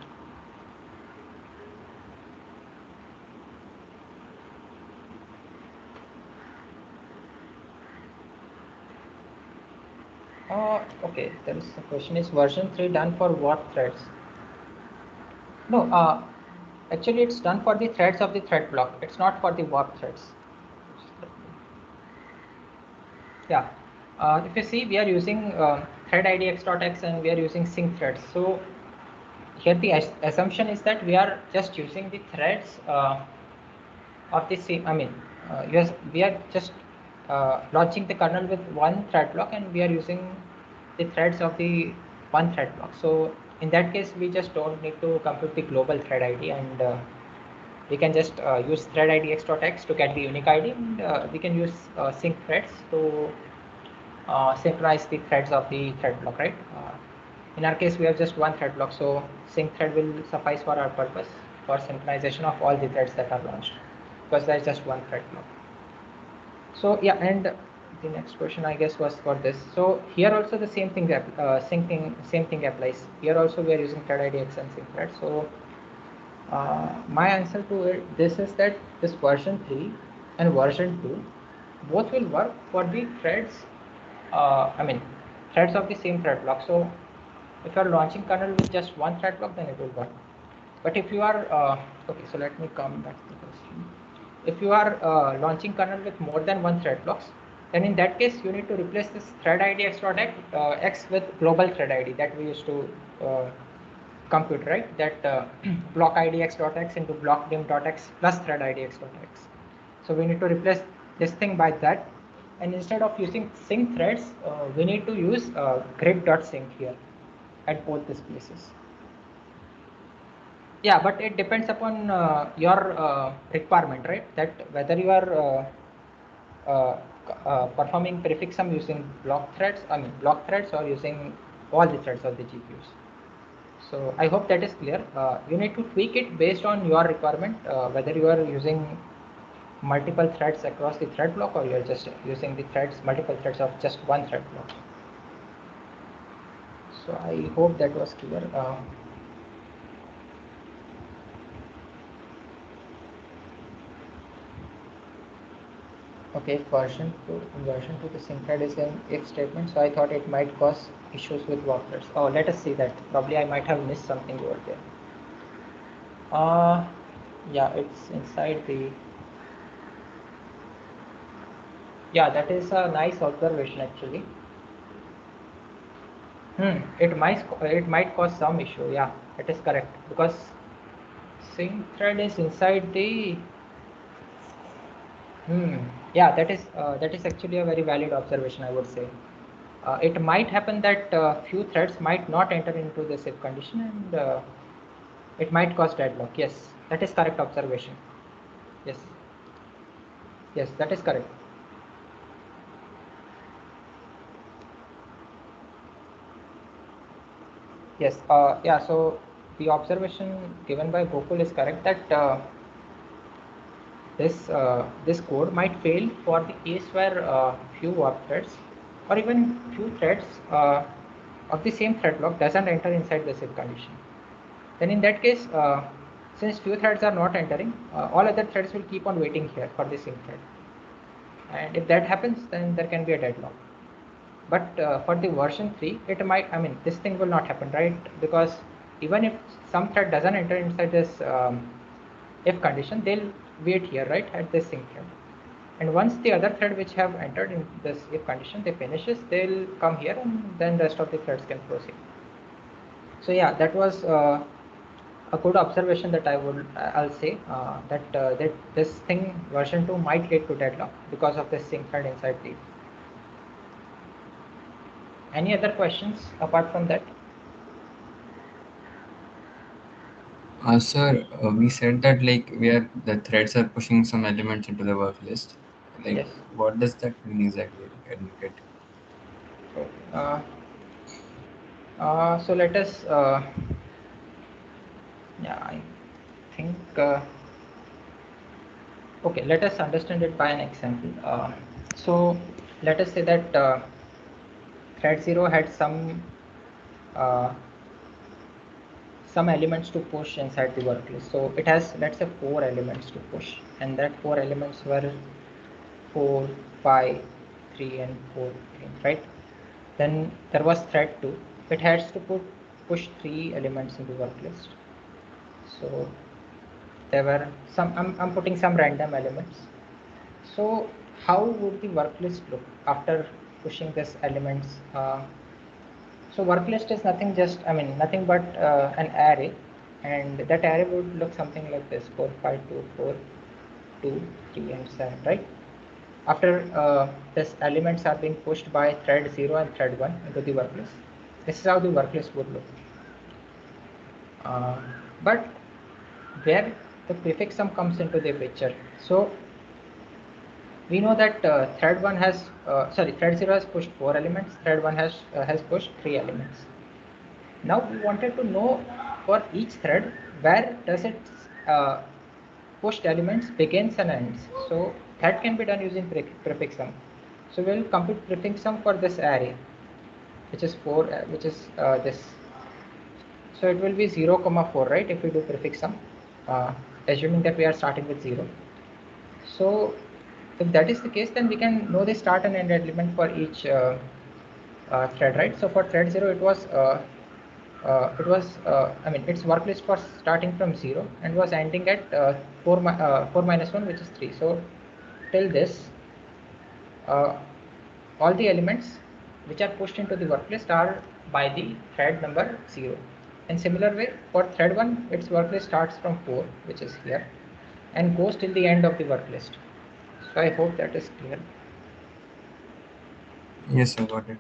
Okay, there is a question, is version 3 done for what threads? No, actually it's done for the threads of the thread block. It's not for the warp threads. Yeah, if you see, we are using thread id x.x and we are using sync threads. So here the assumption is that we are just using the threads of the same, I mean, yes, we are just launching the kernel with one thread block, and we are using the threads of the one thread block. So in that case, we just don't need to compute the global thread ID, and we can just use thread id x.x to get the unique ID, and we can use sync threads to synchronize the threads of the thread block, right? In our case, we have just one thread block, so sync thread will suffice for our purpose for synchronization of all the threads that are launched, because there is just one thread block. So yeah, and the next question I guess was for this. So here also the same thing, same thing applies. Here also we are using thread IDX and sync thread. So my answer to this is that this version 3 and version 2 both will work for the threads. Threads of the same thread block. So if you are launching kernel with just one thread block, then it will work. But if you are okay, so let me come back to the question. If you are launching kernel with more than one thread blocks, then in that case you need to replace this thread ID x with global thread ID that we used to compute, right? That block ID x.x into block dim.x plus thread ID x.x. So we need to replace this thing by that, and instead of using sync threads, we need to use grid.sync here at both these places. Yeah, but it depends upon your requirement, right? That whether you are performing prefix sum using block threads or using all the threads of the GPUs. So I hope that is clear. You need to tweak it based on your requirement, whether you are using multiple threads across the thread block or you are just using the multiple threads of just one thread block. So I hope that was clear. Okay, version 2 the sync thread is an if statement, so I thought it might cause issues with workers. Oh, let us see that. Probably I might have missed something over there. Yeah, it's inside the. Yeah, that is a nice observation actually. It might cause some issue. Yeah, that is correct, because sync thread is inside the. Yeah, that is actually a very valid observation, I would say. It might happen that few threads might not enter into this if condition, and it might cause deadlock. Yes, that is correct observation. Yes, that is correct. Yes, yeah, so the observation given by Gokul is correct that this code might fail for the case where few warp threads or even few threads of the same thread block doesn't enter inside the if condition. Then in that case, since few threads are not entering, all other threads will keep on waiting here for the sync thread. And if that happens, then there can be a deadlock. But for the version 3, it might, this thing will not happen, right? Because even if some thread doesn't enter inside this if condition, they'll wait here, right, at this sync thread. And once the other thread which have entered in this if condition, they finishes, they'll come here, and then rest of the threads can proceed. So yeah, that was a good observation that I'll say that this thing version 2 might lead to deadlock because of this sync thread inside the. Any other questions apart from that? Sir, we said that like the threads are pushing some elements into the work list. Like, Yes. what does that mean exactly? Like, I didn't get. So let us. Yeah, I think. Okay, let us understand it by an example. So let us say that thread 0 had uh, some elements to push inside the work list. So it has, let's say, 4 elements to push, and that 4 elements were 4, 5, 3, and 4, right? Then there was thread 2. It has to push 3 elements into work list. So there were some. I'm putting some random elements. So how would the work list look after pushing these elements? So work list is nothing but an array, and that array would look something like this: 4, 5, 2, 4, 2, 3, and 7, right? After these elements are being pushed by thread 0 and thread 1 into the work list, this is how the work list would look. But where the prefix sum comes into the picture. So we know that thread 1 has, thread 0 has pushed 4 elements, thread 1 has pushed 3 elements. Now we wanted to know for each thread where does its pushed elements begins and ends. So that can be done using prefix sum. So we will compute prefix sum for this array, which is 4, which is this. So it will be 0, 4, right? If we do prefix sum, assuming that we are starting with 0. So if that is the case, then we can know the start and end element for each thread, right? So for thread 0, it was its work list was starting from 0 and was ending at 4 minus 1, which is 3. So till this, all the elements which are pushed into the work list are by the thread number 0. In similar way, for thread 1, its work list starts from 4, which is here, and goes till the end of the work list. So I hope that is clear. Yes, I got it.